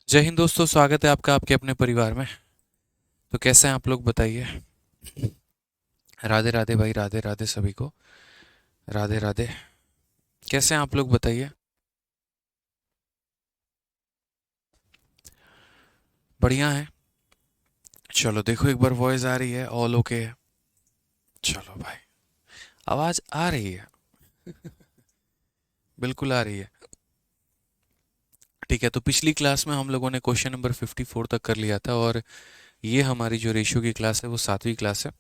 जय हिंद दोस्तों, स्वागत है आपका आपके अपने परिवार में। तो कैसे हैं आप लोग, बताइए। राधे राधे भाई, राधे राधे सभी को। राधे राधे। कैसे हैं आप लोग, बताइए। बढ़िया है। चलो देखो, एक बार वॉइस आ रही है, ऑल ओके है। चलो भाई, आवाज आ रही है। बिल्कुल आ रही है। ठीक है, तो पिछली क्लास में हम लोगों ने क्वेश्चन नंबर 54 तक कर लिया था, और ये हमारी जो रेशियो की क्लास है वो 7वीं क्लास है।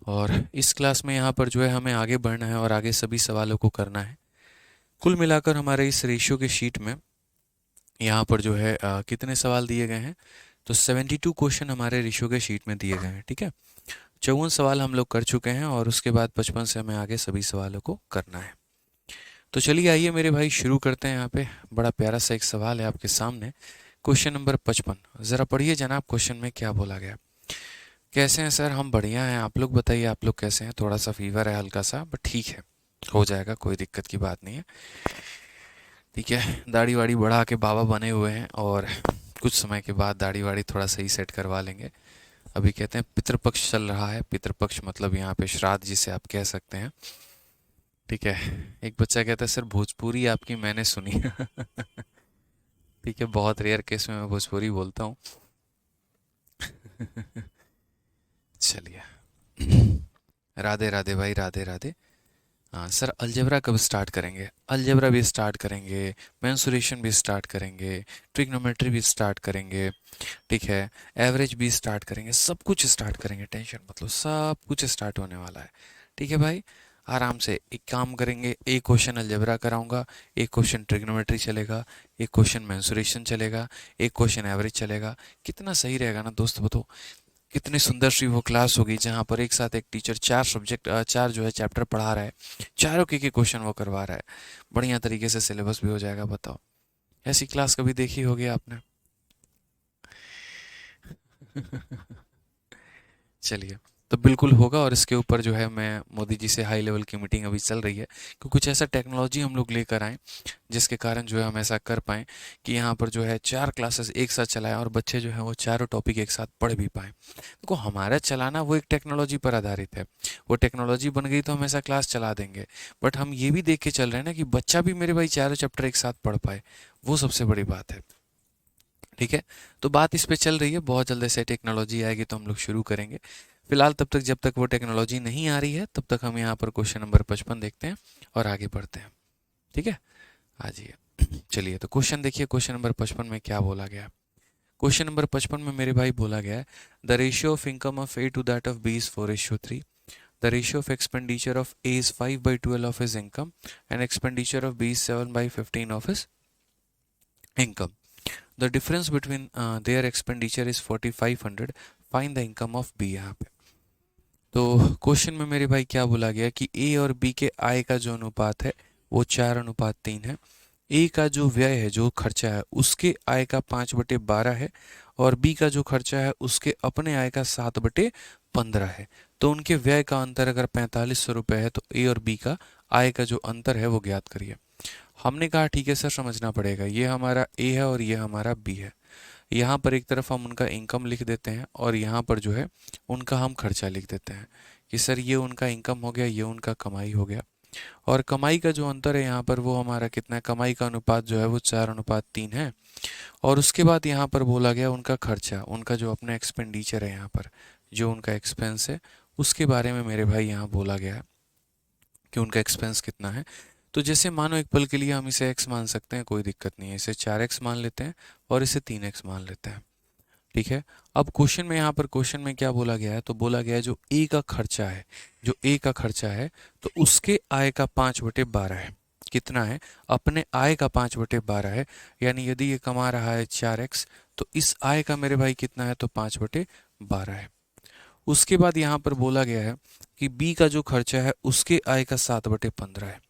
और इस क्लास में यहाँ पर जो है हमें आगे बढ़ना है और आगे सभी सवालों को करना है। कुल मिलाकर हमारे इस रेशियो के शीट में यहाँ पर जो है कितने सवाल दिए गए हैं। तो 72 क्वेश्चन हमारे रेशियो के शीट में दिए गए हैं। ठीक है, 54 सवाल हम लोग कर चुके हैं, और उसके बाद 55 से हमें आगे सभी सवालों को करना है। तो चलिए आइए मेरे भाई, शुरू करते हैं। यहाँ पे बड़ा प्यारा सा एक सवाल है आपके सामने। क्वेश्चन नंबर 55, ज़रा पढ़िए जनाब, क्वेश्चन में क्या बोला गया। कैसे हैं सर? हम बढ़िया हैं, आप लोग बताइए, आप लोग कैसे हैं? थोड़ा सा फीवर है हल्का सा, बट ठीक है, हो जाएगा, कोई दिक्कत की बात नहीं है। ठीक है, दाढ़ी वाड़ी बढ़ा के बाबा बने हुए हैं, और कुछ समय के बाद दाढ़ी वाड़ी थोड़ा सही सेट करवा लेंगे। अभी कहते हैं पितृपक्ष चल रहा है। पितृपक्ष मतलब यहाँ पे श्राद्ध जिसे आप कह सकते हैं। ठीक है, एक बच्चा कहता है सर भोजपुरी आपकी मैंने सुनी। ठीक है, बहुत रेयर केस में मैं भोजपुरी बोलता हूँ। चलिए, राधे राधे भाई, राधे राधे। हाँ सर, अलजेब्रा कब स्टार्ट करेंगे? अलजेब्रा भी स्टार्ट करेंगे, मेंसुरेशन भी स्टार्ट करेंगे, ट्रिग्नोमेट्री भी स्टार्ट करेंगे। ठीक है, एवरेज भी स्टार्ट करेंगे, सब कुछ स्टार्ट करेंगे, टेंशन मतलब, सब कुछ स्टार्ट होने वाला है। ठीक है भाई, आराम से एक काम करेंगे, एक क्वेश्चन अलजेब्रा कराऊंगा, एक क्वेश्चन ट्रिग्नोमेट्री चलेगा, एक क्वेश्चन मेंसुरेशन चलेगा, एक क्वेश्चन एवरेज चलेगा। कितना सही रहेगा ना दोस्त, बताओ। कितनी सुंदर सी वो क्लास होगी जहाँ पर एक साथ एक टीचर चार सब्जेक्ट, चार जो है चैप्टर पढ़ा रहा है, चारों के क्वेश्चन वो करवा रहा है। बढ़िया तरीके से सिलेबस भी हो जाएगा, बताओ। ऐसी क्लास कभी देखी होगी आपने? चलिए, तो बिल्कुल होगा, और इसके ऊपर जो है मैं मोदी जी से हाई लेवल की मीटिंग अभी चल रही है कि कुछ ऐसा टेक्नोलॉजी हम लोग लेकर आएँ जिसके कारण जो है हम ऐसा कर पाएँ कि यहाँ पर जो है चार क्लासेस एक साथ चलाएं, और बच्चे जो हैं वो चारों टॉपिक एक साथ पढ़ भी पाएँ। देखो, हमारा चलाना वो एक टेक्नोलॉजी पर आधारित है। वो टेक्नोलॉजी बन गई तो हम ऐसा क्लास चला देंगे, बट हम ये भी देख के चल रहे हैं ना कि बच्चा भी मेरे भाई चारों चैप्टर एक साथ पढ़ पाए। वो सबसे बड़ी बात है। ठीक है, तो बात इस पे चल रही है, बहुत जल्द से टेक्नोलॉजी आएगी तो हम लोग शुरू करेंगे। फिलहाल तब तक, जब तक वो टेक्नोलॉजी नहीं आ रही है, तब तक हम यहाँ पर क्वेश्चन नंबर 55 देखते हैं और आगे बढ़ते हैं। ठीक है, आ जाइए। चलिए, तो क्वेश्चन देखिए, क्वेश्चन नंबर 55 में क्या बोला गया है। क्वेश्चन नंबर 55 में मेरे भाई बोला गया है, the ratio of income of A to that of B is 4:3। The ratio of expenditure of A is 5/12 of his income, and expenditure of B is 7/15 of his income. The difference between their expenditure is 4500। Find the income of B. यहाँ पे तो question में मेरे भाई क्या बोला गया कि ए और बी के आय का जो अनुपात है वो 4:3 है। ए का जो व्यय है, जो खर्चा है, उसके आय का 5/12 है, और बी का जो खर्चा है उसके अपने आय का 7/15 है। तो उनके व्यय का अंतर अगर 4500 रुपये है, तो ए और बी का आय का जो अंतर है वो ज्ञात करिए। हमने कहा ठीक है सर, समझना पड़ेगा, ये हमारा ए है और ये हमारा बी है। यहाँ पर एक तरफ हम उनका इनकम लिख देते हैं, और यहाँ पर जो है उनका हम खर्चा लिख देते हैं कि सर ये उनका इनकम हो गया, ये उनका कमाई हो गया। और कमाई का जो अंतर है यहाँ पर वो हमारा कितना है, कमाई का अनुपात जो है वो 4:3 है। और उसके बाद यहाँ पर बोला गया उनका खर्चा, उनका जो अपना एक्सपेंडिचर है, यहाँ पर जो उनका एक्सपेंस है, उसके बारे में मेरे भाई यहाँ बोला गया है कि उनका एक्सपेंस कितना है। तो जैसे मानो एक पल के लिए हम इसे x मान सकते हैं, कोई दिक्कत नहीं है, इसे 4x मान लेते हैं और इसे 3x मान लेते हैं। ठीक है, अब क्वेश्चन में, यहाँ पर क्वेश्चन में क्या बोला गया है, तो बोला गया है जो ए का खर्चा है, जो ए का खर्चा है, तो उसके आय का 5/12 है। कितना है? अपने आय का 5/12 है। यानी यदि ये कमा रहा है 4x, तो इस आय का मेरे भाई कितना है, तो 5/12 है। उसके बाद यहाँ पर बोला गया है कि बी का जो खर्चा है उसके आय का 7/15 है।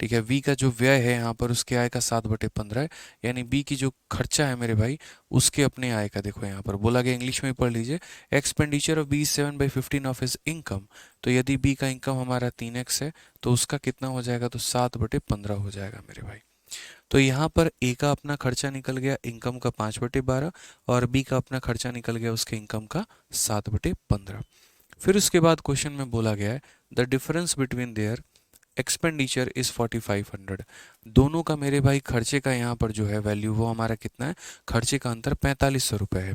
ठीक है, बी का जो व्यय है यहाँ पर उसके आय का 7/15 है। यानी बी की जो खर्चा है मेरे भाई, उसके अपने आय का, देखो यहाँ पर बोला गया, इंग्लिश में पढ़ लीजिए, expenditure of B 7/15 of his income. तो यदि बी का इनकम हमारा 3x है, तो उसका कितना हो जाएगा, तो 7/15 हो जाएगा मेरे भाई। तो यहाँ पर ए का अपना खर्चा निकल गया इनकम का 5/12 और बी का अपना खर्चा निकल गया उसके इनकम का 7/15। फिर उसके बाद क्वेश्चन में बोला गया है the difference between their expenditure is 4500। दोनों का मेरे भाई खर्चे का यहाँ पर जो है वैल्यू वो हमारा कितना है, खर्चे का अंतर 4500 रुपये है।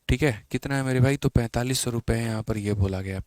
ठीक है, कितना है मेरे भाई, तो 4500 रुपये है। यहाँ पर ये बोला गया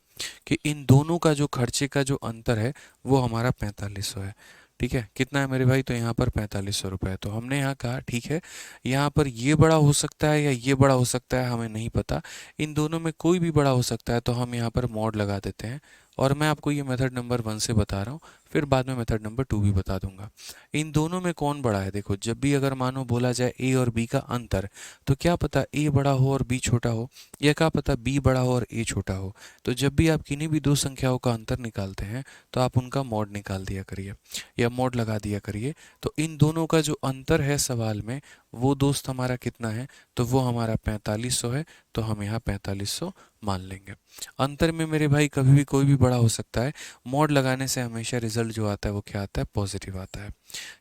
कि इन दोनों का जो खर्चे का जो अंतर है वो हमारा 4500 है। ठीक है, कितना है मेरे भाई, तो यहाँ पर 4500 रुपये। तो हमने यहाँ कहा ठीक है, यहाँ पर ये बड़ा हो सकता है या ये बड़ा हो सकता है, हमें नहीं पता, इन दोनों में कोई भी बड़ा हो सकता है, तो हम यहाँ पर मॉड लगा देते हैं। और मैं आपको ये मेथड नंबर 1 से बता रहा हूँ, फिर बाद में मेथड नंबर 2 भी बता दूंगा। इन दोनों में कौन बड़ा है, देखो जब भी अगर मानो बोला जाए ए और बी का अंतर, तो क्या पता ए बड़ा हो और बी छोटा हो, या क्या पता बी बड़ा हो और ए छोटा हो। तो जब भी आप किन्हीं भी दो संख्याओं का अंतर निकालते हैं तो आप उनका मॉड निकाल दिया करिए या मॉड लगा दिया करिए। तो इन दोनों का जो अंतर है सवाल में, वो दोस्त हमारा कितना है, तो वो हमारा 4500 है। तो हम यहाँ 4500 मान लेंगे। अंतर में मेरे भाई कभी भी कोई भी बड़ा हो सकता है, मॉड लगाने से हमेशा रिजल्ट जो आता है वो क्या आता है, पॉजिटिव आता है।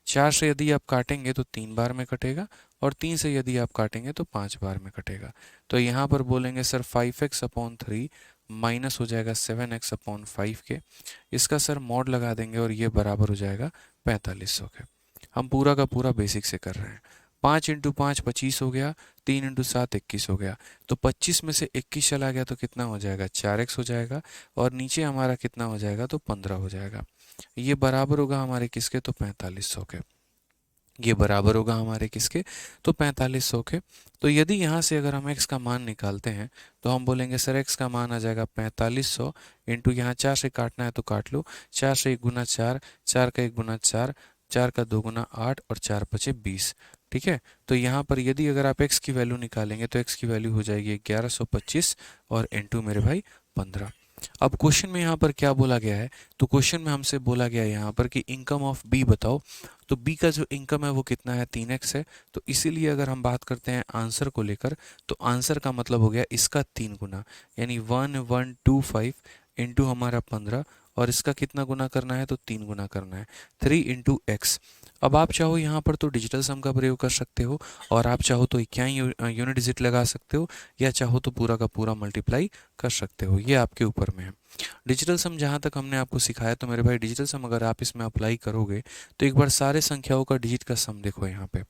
4 से यदि आप काटेंगे तो 3 बार में कटेगा, और 3 से यदि आप काटेंगे तो 5 बार में कटेगा। तो यहाँ पर बोलेंगे सर 5x/3 माइनस हो जाएगा 7x/5 के, इसका सर मॉड लगा देंगे और ये बराबर हो जाएगा 4500 के। हम पूरा का पूरा बेसिक से कर रहे हैं। 5 × 5 25 हो गया, 3 × 7 21 हो गया। तो 25 में से 21 चला गया तो कितना हो जाएगा, 4x हो जाएगा, और नीचे हमारा कितना हो जाएगा, तो 15 हो जाएगा। ये बराबर होगा हमारे किसके, तो 4500 के। ये बराबर होगा हमारे किसके, तो 4500 के। तो यदि यहाँ से अगर हम x का मान निकालते हैं तो हम बोलेंगे सर x का मान आ जाएगा 4500 इंटू, यहाँ 4 से काटना है तो काट लो, 4 से 1 गुना 4, 4 का 1 गुना 4, 4 का 2 गुना 8 और 4 पचे 20। ठीक है, तो यहाँ पर यदि अगर आप x की वैल्यू निकालेंगे तो x की वैल्यू हो जाएगी 1125 और इंटू मेरे भाई 15। अब क्वेश्चन में यहाँ पर क्या बोला गया है, तो क्वेश्चन में हमसे बोला गया है यहाँ पर कि इनकम ऑफ बी बताओ। तो बी का जो इनकम है वो कितना है, 3x है। तो इसीलिए अगर हम बात करते हैं आंसर को लेकर, तो आंसर का मतलब हो गया इसका 3 गुना, यानी 1125 इंटू हमारा 15, और इसका कितना गुना करना है, तो 3 गुना करना है, 3 इंटू एक्स। अब आप चाहो यहाँ पर तो डिजिटल सम का प्रयोग कर सकते हो, और आप चाहो तो इक्याई यूनिट डिजिट लगा सकते हो, या चाहो तो पूरा का पूरा मल्टीप्लाई कर सकते हो, ये आपके ऊपर में है। डिजिटल सम जहाँ तक हमने आपको सिखाया, तो मेरे भाई डिजिटल सम अगर आप इसमें अप्लाई करोगे तो एक बार सारे संख्याओं का डिजिट का सम देखो यहाँ पे।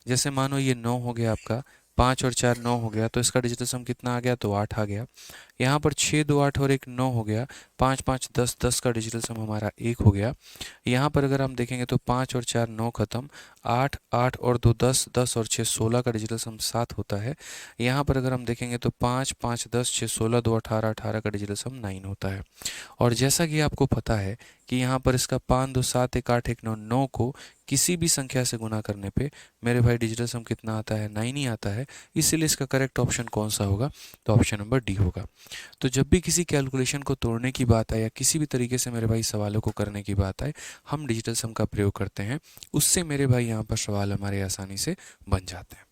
जैसे मानो ये 9 हो गया आपका, 5 और 4 9 हो गया, तो इसका डिजिटल सम कितना आ गया, तो 8 आ गया। यहाँ पर 6 2 8 और 1 9 हो गया, 5 5 10 10 का डिजिटल सम हमारा 1 हो गया। यहाँ पर अगर हम देखेंगे तो 5 और 4 9 खत्म, 8 8 और 2 10, 10 और 6 16 का डिजिटल सम 7 होता है। यहाँ पर अगर हम देखेंगे तो 5 5 10 6 16 2 18 18 का डिजिटल सम 9 होता है। और जैसा कि आपको पता है कि यहाँ पर इसका 5 2 7 1 8 1 9 9 को किसी भी संख्या से गुना करने पे मेरे भाई डिजिटल सम कितना आता है, 9 ही आता है। इसीलिए इसका करेक्ट ऑप्शन कौन सा होगा, तो ऑप्शन नंबर डी होगा। तो जब भी किसी कैलकुलेशन को तोड़ने की बात आए या किसी भी तरीके से मेरे भाई सवालों को करने की बात आए, हम डिजिटल सम का प्रयोग करते हैं। उससे मेरे भाई यहाँ पर सवाल हमारे आसानी से बन जाते हैं।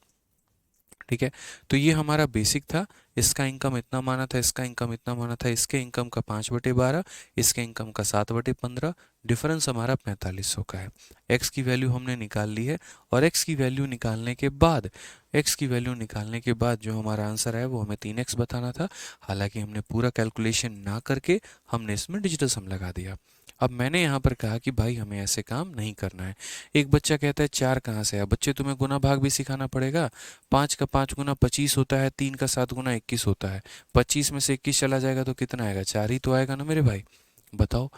ठीक है, तो ये हमारा बेसिक था। इसका इनकम इतना माना था, इसका इनकम इतना माना था, इसके इनकम का 5/12, इसके इनकम का 7/15, डिफरेंस हमारा 4500 का है। एक्स की वैल्यू हमने निकाल ली है, और एक्स की वैल्यू निकालने के बाद जो हमारा आंसर है वो हमें 3x बताना था। हालांकि हमने पूरा कैलकुलेशन ना करके हमने इसमें डिजिटल सम लगा दिया। अब मैंने यहाँ पर कहा कि भाई हमें ऐसे काम नहीं करना है। एक बच्चा कहता है 4 कहाँ से आया, बच्चे तुम्हें गुना भाग भी सिखाना पड़ेगा। 5 का 5 गुना 25 होता है, 3 का 7 गुना 21 होता है। 25 में से 21 चला जाएगा तो कितना आएगा, 4 ही तो आएगा ना मेरे भाई। बताओ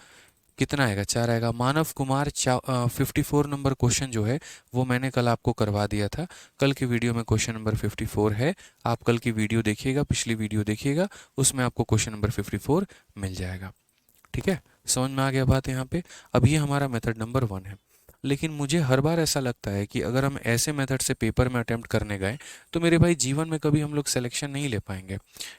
कितना आएगा, 4 आएगा। मानव कुमार 54 नंबर क्वेश्चन जो है वो मैंने कल आपको करवा दिया था। कल की वीडियो में क्वेश्चन नंबर 54 है। आप कल की वीडियो देखिएगा, पिछली वीडियो देखिएगा, उसमें आपको क्वेश्चन नंबर 54 मिल जाएगा। ठीक है, समझ में आ गया बात यहाँ पे। अब ये हमारा मेथड नंबर 1 है। लेकिन मुझे हर बार ऐसा लगता है कि अगर हम ऐसे मेथड से पेपर में अटेम्प्ट करने गए तो मेरे भाई जीवन में कभी हम लोग सिलेक्शन नहीं ले पाएंगे।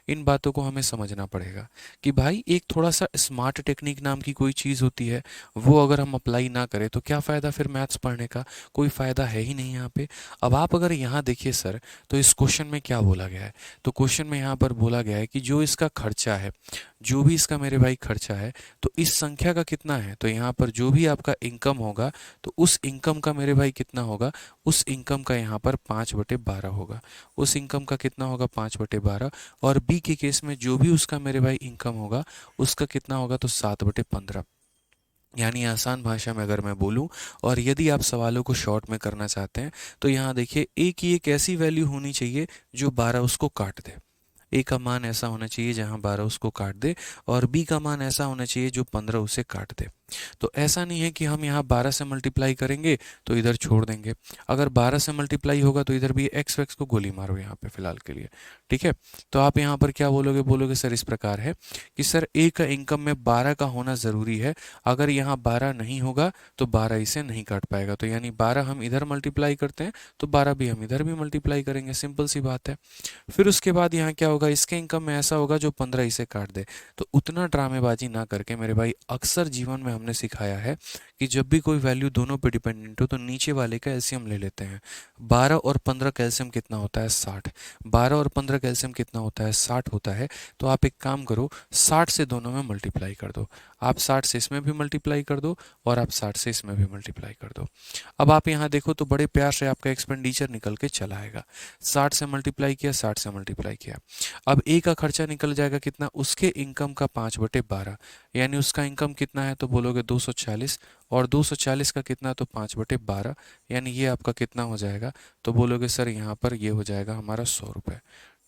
इन बातों को हमें समझना पड़ेगा कि भाई एक थोड़ा सा स्मार्ट टेक्निक नाम की कोई चीज़ होती है, वो अगर हम अप्लाई ना करें तो क्या फ़ायदा फिर मैथ्स पढ़ने का, कोई फ़ायदा है ही नहीं यहाँ पे। अब आप अगर यहाँ देखिए सर, तो इस क्वेश्चन में क्या बोला गया है, तो क्वेश्चन में यहाँ पर बोला गया है कि जो इसका खर्चा है, जो भी इसका मेरे भाई खर्चा है, तो इस संख्या का कितना है, तो यहाँ पर जो भी आपका इनकम होगा तो उस इनकम का मेरे भाई कितना होगा, उस इनकम का यहाँ पर 5/12 होगा। उस इनकम का कितना होगा, 5/12। और बी के केस में जो भी उसका मेरे भाई इनकम होगा उसका कितना होगा, तो 7/15। यानी आसान भाषा में अगर मैं बोलूं, और यदि आप सवालों को शॉर्ट में करना चाहते हैं, तो यहाँ देखिए ए की एक ऐसी वैल्यू होनी चाहिए जो 12 उसको काट दे। ए का मान ऐसा होना चाहिए जहां 12 उसको काट दे, और बी का मान ऐसा होना चाहिए जो 15 उसे काट दे। तो ऐसा नहीं है कि हम यहाँ 12 से मल्टीप्लाई करेंगे तो इधर छोड़ देंगे। अगर 12 से मल्टीप्लाई होगा तो इधर भी एक्स वैक्स को गोली मारो यहाँ पे फिलहाल के लिए। ठीक है, तो आप यहाँ पर क्या बोलोगे, बोलोगे सर इस प्रकार है कि सर ए का इनकम में 12 का होना ज़रूरी है। अगर यहाँ 12 नहीं होगा तो 12 इसे नहीं काट पाएगा। तो यानी 12 हम इधर मल्टीप्लाई करते हैं तो 12 भी हम इधर भी मल्टीप्लाई करेंगे, सिंपल सी बात है। फिर उसके बाद यहाँ क्या होगा, इसके इनकम में ऐसा होगा जो 15 इसे काट दे। तो उतना ड्रामेबाजी ना करके मेरे भाई, अक्सर जीवन में हमने सिखाया है कि जब भी कोई वैल्यू दोनों पे डिपेंडेंट हो तो नीचे वाले का एलसीएम ले लेते हैं। 12 और 15 का एलसीएम कितना होता है, 60। 12 और 15 का एलसीएम कितना होता है, 60 होता है। तो आप एक काम करो, 60 से दोनों में मल्टीप्लाई कर दो। आप 60 से इसमें भी मल्टीप्लाई कर दो और आप 60 से इसमें भी मल्टीप्लाई कर दो। अब आप यहाँ देखो तो बड़े प्यार से आपका एक्सपेंडिचर निकल के चला आएगा। 60 से मल्टीप्लाई किया, 60 से मल्टीप्लाई किया। अब ए का खर्चा निकल जाएगा कितना, उसके इनकम का 5/12। यानी उसका इनकम कितना है, तो बोलोगे 240, और 240 का कितना, तो 5/12। यानी ये आपका कितना हो जाएगा, तो बोलोगे सर यहाँ पर ये हो जाएगा हमारा 100 रुपये।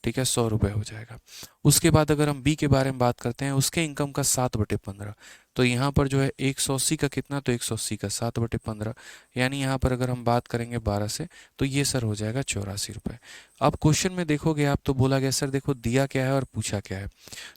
ठीक है, 100 रुपये हो जाएगा। उसके बाद अगर हम बी के बारे में बात करते हैं, उसके इनकम का 7/15। तो यहाँ पर जो है 180 का कितना, तो 180 का 7/15। यानी यहाँ पर अगर हम बात करेंगे 12 से, तो ये सर हो जाएगा 84 रुपये। अब क्वेश्चन में देखोगे आप तो बोला गया सर देखो दिया क्या है और पूछा क्या है।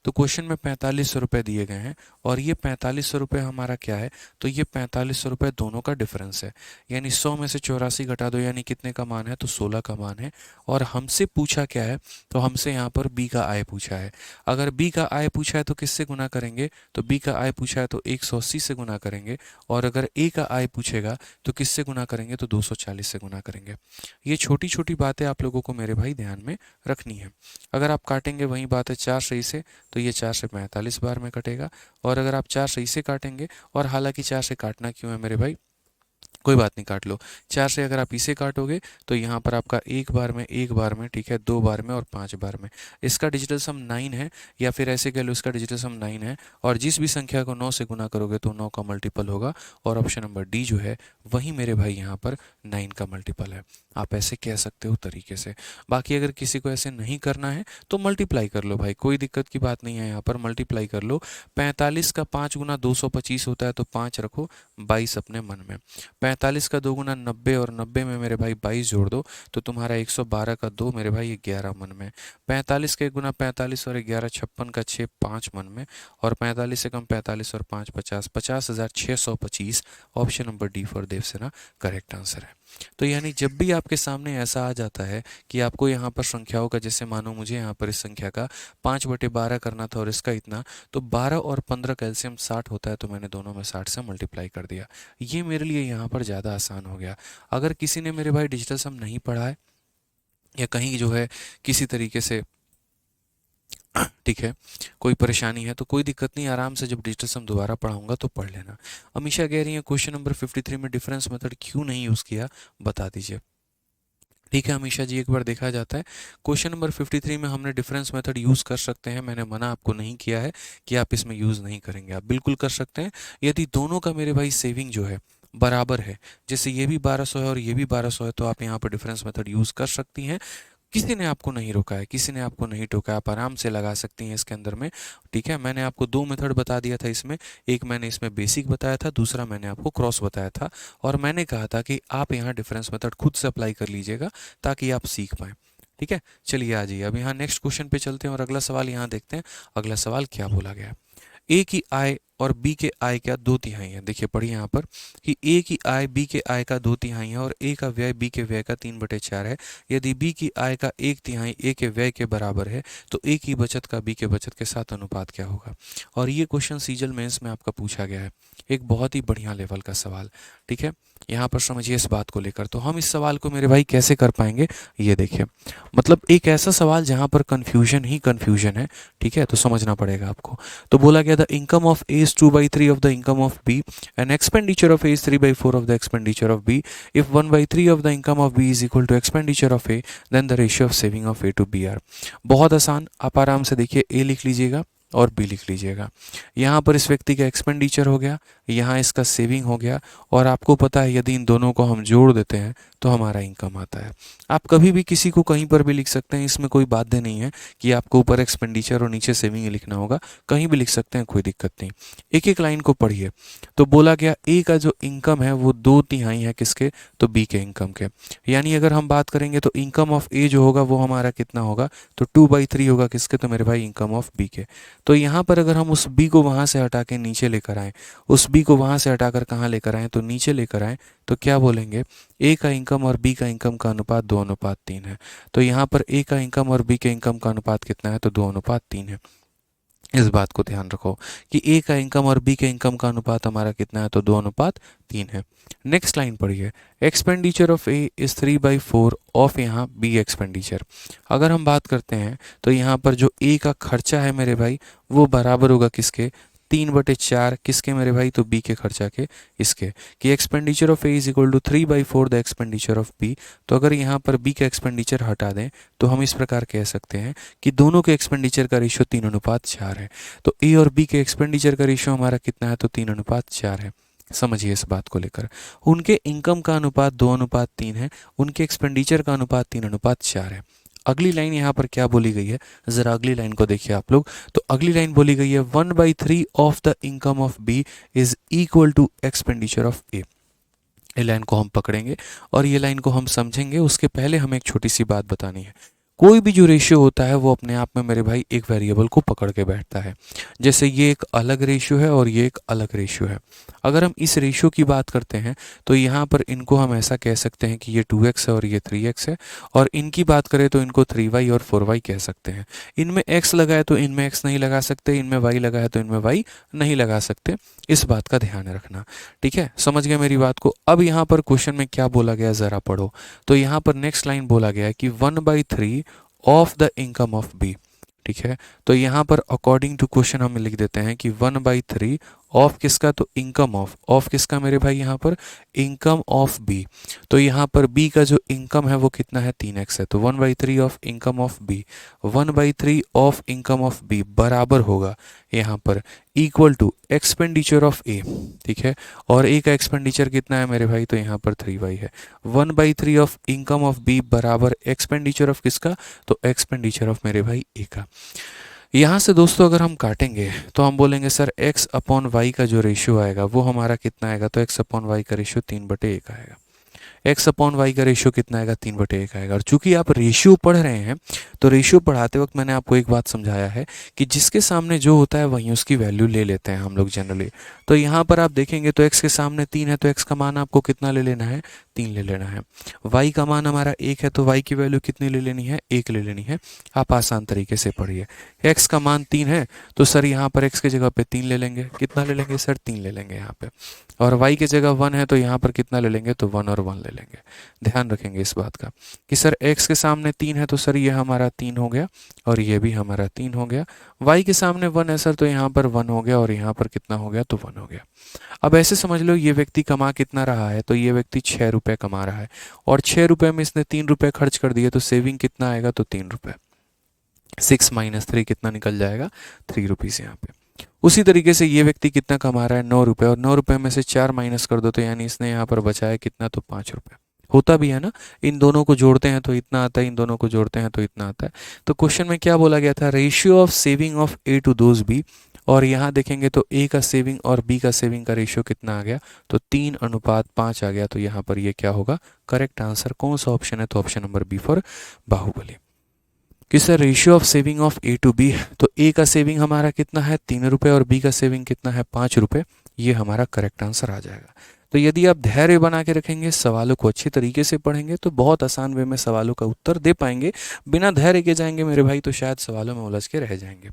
तो क्वेश्चन में 4500 रुपये दिए गए हैं, और ये 4500 रुपये हमारा क्या है, तो ये 4500 रुपये दोनों का डिफरेंस है। यानी 100 में से 84 घटा दो, यानी कितने का मान है, तो 16 का मान है। और हमसे पूछा क्या है, तो हमसे यहाँ पर बी का आय पूछा है। अगर बी का आय पूछा है तो किससे गुना करेंगे, तो बी का आय पूछा है तो 180 से गुना करेंगे। और अगर ए का आय पूछेगा तो किससे गुना करेंगे, तो 240 से गुना करेंगे। ये छोटी छोटी बातें आप लोगों को मेरे भाई ध्यान में रखनी है। अगर आप काटेंगे वही बात है 4 से इसे, तो ये 4 से 45 बार में कटेगा। और अगर आप 4 से इसे काटेंगे, और हालांकि 4 से काटना क्यों है मेरे भाई, कोई बात नहीं, काट लो। 4 से अगर आप इसे काटोगे तो यहाँ पर आपका एक बार में, एक बार में, ठीक है, 2 बार में और 5 बार में। इसका डिजिटल सम 9 है, या फिर ऐसे कह लो इसका डिजिटल सम 9 है। और जिस भी संख्या को 9 से गुना करोगे तो 9 का मल्टीपल होगा, और ऑप्शन नंबर डी जो है वही मेरे भाई यहाँ पर 9 का मल्टीपल है। आप ऐसे कह सकते हो तरीके से। बाकी अगर किसी को ऐसे नहीं करना है तो मल्टीप्लाई कर लो भाई, कोई दिक्कत की बात नहीं है, यहाँ पर मल्टीप्लाई कर लो। 45 का 5 गुना 225 होता है, तो 5 रखो, 22 अपने मन में। 45 का 2 गुना 90, और 90 में मेरे भाई 22 जोड़ दो, तो तुम्हारा 112 का 2 मेरे भाई 11 मन में। 45 का 1 गुना 45 और 11 56 का 6 5 मन में। और 45 से कम 45 और 5 50, 50,625। Option number D for Devsena correct answer है। तो यानी जब भी आपके सामने ऐसा आ जाता है कि आपको यहाँ पर संख्याओं का, जैसे मानो मुझे यहाँ पर इस संख्या का 5/12 करना था और इसका इतना, तो 12 और 15 का एलसीएम 60 होता है, तो मैंने दोनों में 60 से मल्टीप्लाई कर दिया। ये मेरे लिए यहाँ पर ज़्यादा आसान हो गया। अगर किसी ने मेरे भाई डिजिटल सम नहीं पढ़ा है, या कहीं जो है किसी तरीके से ठीक है कोई परेशानी है, तो कोई दिक्कत नहीं, आराम से जब डिजिटल सम दोबारा पढ़ाऊंगा तो पढ़ लेना। अमीशा कह रही है क्वेश्चन नंबर 53 में डिफरेंस मेथड क्यों नहीं यूज़ किया, बता दीजिए। ठीक है अमीशा जी, एक बार देखा जाता है क्वेश्चन नंबर 53 में हमने डिफरेंस मेथड यूज़ कर सकते हैं। मैंने मना आपको नहीं किया है कि आप इसमें यूज़ नहीं करेंगे, आप बिल्कुल कर सकते हैं। यदि दोनों का मेरे भाई सेविंग जो है बराबर है, जैसे ये भी 1200 है और ये भी 1200 है, तो आप यहाँ पर डिफरेंस मेथड यूज़ कर सकती हैं। किसी ने आपको नहीं रोका है, किसी ने आपको नहीं टोका, आप आराम से लगा सकती हैं इसके अंदर में। ठीक है, मैंने आपको 2 मेथड बता दिया था इसमें, एक मैंने इसमें बेसिक बताया था, दूसरा मैंने आपको क्रॉस बताया था। और मैंने कहा था कि आप यहाँ डिफरेंस मेथड खुद से अप्लाई कर लीजिएगा ताकि आप सीख पाएँ। ठीक है, चलिए आ जाइए अब यहाँ नेक्स्ट क्वेश्चन पे चलते हैं और अगला सवाल यहाँ देखते हैं। अगला सवाल क्या बोला गया है, ए की आय और बी के आय क्या 2/3 है। देखिए पढ़िए यहाँ पर कि ए की आय बी के आय का 2/3 है, और ए का व्यय बी के व्यय का 3/4 है। यदि बी की आय का 1/3 ए के व्यय के बराबर है, तो ए की बचत का बी के बचत के साथ अनुपात क्या होगा। और ये क्वेश्चन सीजल मेंस में आपका पूछा गया है, एक बहुत ही बढ़िया लेवल का सवाल। ठीक है, यहाँ पर समझिए इस बात को लेकर। तो हम इस सवाल को मेरे भाई कैसे कर पाएंगे, ये देखिए, मतलब एक ऐसा सवाल जहाँ पर कन्फ्यूजन ही कन्फ्यूजन है, ठीक है, तो समझना पड़ेगा आपको। तो बोला गया the income of A is 2/3 of the income of B and expenditure of A is 3/4 of the expenditure of B. If 1/3 of the income of B is equal to expenditure of A then the ratio of saving of A to B are. बहुत आसान, आप आराम से देखिए, ए लिख लीजिएगा और B लिख लीजिएगा। यहाँ पर इस व्यक्ति का एक्सपेंडिचर हो गया, यहाँ इसका सेविंग हो गया, और आपको पता है यदि इन दोनों को हम जोड़ देते हैं तो हमारा इनकम आता है। आप कभी भी किसी को कहीं पर भी लिख सकते हैं, इसमें कोई बाध्य नहीं है कि आपको ऊपर एक्सपेंडिचर और नीचे सेविंग लिखना होगा, कहीं भी लिख सकते हैं, कोई दिक्कत नहीं। एक एक लाइन को पढ़िए। तो बोला गया ए का जो इनकम है वो 2/3 है किसके, तो बी के इनकम के। यानी अगर हम बात करेंगे तो इनकम ऑफ ए जो होगा वो हमारा कितना होगा, तो 2/3 होगा किसके, तो मेरे भाई इनकम ऑफ बी के। तो यहाँ पर अगर हम उस बी को वहाँ से हटा के नीचे लेकर आएँ, उस बी को वहाँ से हटाकर कहाँ लेकर आएँ, तो नीचे लेकर आएँ, तो क्या बोलेंगे, ए का इनकम और बी का इनकम का अनुपात 2:3 है। तो यहाँ पर ए का इनकम और बी के इनकम का अनुपात कितना है, तो 2:3 है। इस बात को ध्यान रखो कि ए का इनकम और बी के इनकम का अनुपात हमारा कितना है, तो 2:3 है। नेक्स्ट लाइन पढ़िए, expenditure of A is 3/4 of यहाँ बी एक्सपेंडिचर। अगर हम बात करते हैं तो यहाँ पर जो ए का खर्चा है मेरे भाई वो बराबर होगा किसके, 3/4 किसके मेरे भाई, तो बी के खर्चा के, इसके, कि expenditure of A is equal to 3/4 the expenditure of B. तो अगर यहाँ पर बी का एक्सपेंडिचर हटा दें तो हम इस प्रकार कह सकते हैं कि दोनों के एक्सपेंडिचर का रेशियो 3:4 है। तो ए और बी के एक्सपेंडिचर का रेशियो हमारा कितना है, तो 3:4 है। समझिए इस बात को लेकर, उनके इनकम का अनुपात 2:3 है, उनके एक्सपेंडिचर का अनुपात 3:4 है। अगली लाइन यहाँ पर क्या बोली गई है, जरा अगली लाइन को देखिए आप लोग। तो अगली लाइन बोली गई है 1/3 of the income of B is equal to expenditure of A. ये लाइन को हम पकड़ेंगे और ये लाइन को हम समझेंगे। उसके पहले हमें एक छोटी सी बात बतानी है। कोई भी जो रेशियो होता है वो अपने आप में मेरे भाई एक वेरिएबल को पकड़ के बैठता है। जैसे ये एक अलग रेशियो है और ये एक अलग रेशियो है। अगर हम इस रेशियो की बात करते हैं तो यहाँ पर इनको हम ऐसा कह सकते हैं कि ये 2x है और ये 3x है, और इनकी बात करें तो इनको 3y और 4y कह सकते हैं। इनमें x लगा है तो इनमें x नहीं लगा सकते, इनमें y लगा है तो इनमें y नहीं लगा सकते। इस बात का ध्यान रखना, ठीक है, समझ गए मेरी बात को। अब यहाँ पर क्वेश्चन में क्या बोला गया ज़रा पढ़ो। तो यहाँ पर नेक्स्ट लाइन बोला गया है कि 1/3 of the income of B, ठीक है। तो यहाँ पर अकॉर्डिंग टू क्वेश्चन हम लिख देते हैं कि 1/3 ऑफ किसका, तो इनकम ऑफ किसका मेरे भाई, यहाँ पर इनकम ऑफ बी। तो यहाँ पर बी का जो इनकम है वो कितना है, 3x है। तो 1/3 of income of B, 1/3 of income of B बराबर होगा यहाँ पर equal to expenditure of A, ठीक है। और ए का एक्सपेंडिचर कितना है मेरे भाई, तो यहाँ पर 3y है। 1/3 ऑफ इनकम ऑफ बी बराबर एक्सपेंडिचर ऑफ किसका, तो एक्सपेंडिचर ऑफ मेरे भाई ए का। यहाँ से दोस्तों अगर हम काटेंगे तो हम बोलेंगे सर x/y का जो रेशियो आएगा वो हमारा कितना आएगा, तो x/y का रेशियो 3/1 आएगा। x/y का रेशियो कितना आएगा, 3/1 आएगा। और चूंकि आप रेशियो पढ़ रहे हैं तो रेशियो पढ़ाते वक्त मैंने आपको एक बात समझाया है कि जिसके सामने जो होता है वहीं उसकी वैल्यू ले लेते हैं हम लोग जनरली। तो यहाँ पर आप देखेंगे तो x के सामने 3 है तो x का मान आपको कितना ले लेना है, 3 ले लेना है। y का मान हमारा 1 है तो y की वैल्यू कितनी ले लेनी है, 1 ले लेनी है। आप आसान तरीके से पढ़िए। x का मान 3 है तो सर यहाँ पर x की जगह पे 3 ले लेंगे, कितना ले लेंगे सर, 3 ले लेंगे यहाँ पे। और y की जगह 1 है तो यहाँ पर कितना ले लेंगे, तो 1 और 1 ले लेंगे। ध्यान रखेंगे इस बात का कि सर x के सामने 3 है तो सर ये हमारा 3 हो गया और ये भी हमारा 3 हो गया। y के सामने 1 है सर तो यहाँ पर 1 हो गया और यहाँ पर कितना हो गया, तो 1 हो गया। अब ऐसे समझ लो ये व्यक्ति कमा कितना रहा है, तो ये व्यक्ति 6 रुपये कमा रहा है और 6 रुपये में इसने 3 रुपये खर्च कर दिए तो सेविंग कितना आएगा, तो 3 रुपये। 6 - 3 कितना निकल जाएगा, 3 रुपीज़ यहाँ पे। उसी तरीके से ये व्यक्ति कितना कमा रहा है, 9 रुपये, और 9 रुपये में से 4 माइनस कर दो तो यानी इसने यहाँ पर बचाया कितना, तो 5 रुपये। होता भी है ना, इन दोनों को जोड़ते हैं तो इतना आता है, इन दोनों को जोड़ते हैं तो इतना आता है। तो क्वेश्चन में क्या बोला गया था, ratio of saving of A to those B. और यहाँ देखेंगे तो ए का सेविंग और बी का सेविंग का रेशियो कितना आ गया, तो 3:5 आ गया। तो यहाँ पर ये क्या होगा, करेक्ट आंसर कौन सा ऑप्शन है, तो ऑप्शन नंबर बी फॉर बाहुबली। कि sir ratio of saving of A to B, तो ए का सेविंग हमारा कितना है, 3 रुपये, और बी का सेविंग कितना है, 5 रुपये। ये हमारा करेक्ट आंसर आ जाएगा। तो यदि आप धैर्य बना के रखेंगे, सवालों को अच्छी तरीके से पढ़ेंगे तो बहुत आसान वे में सवालों का उत्तर दे पाएंगे। बिना धैर्य के जाएंगे मेरे भाई तो शायद सवालों में उलझ के रह जाएंगे।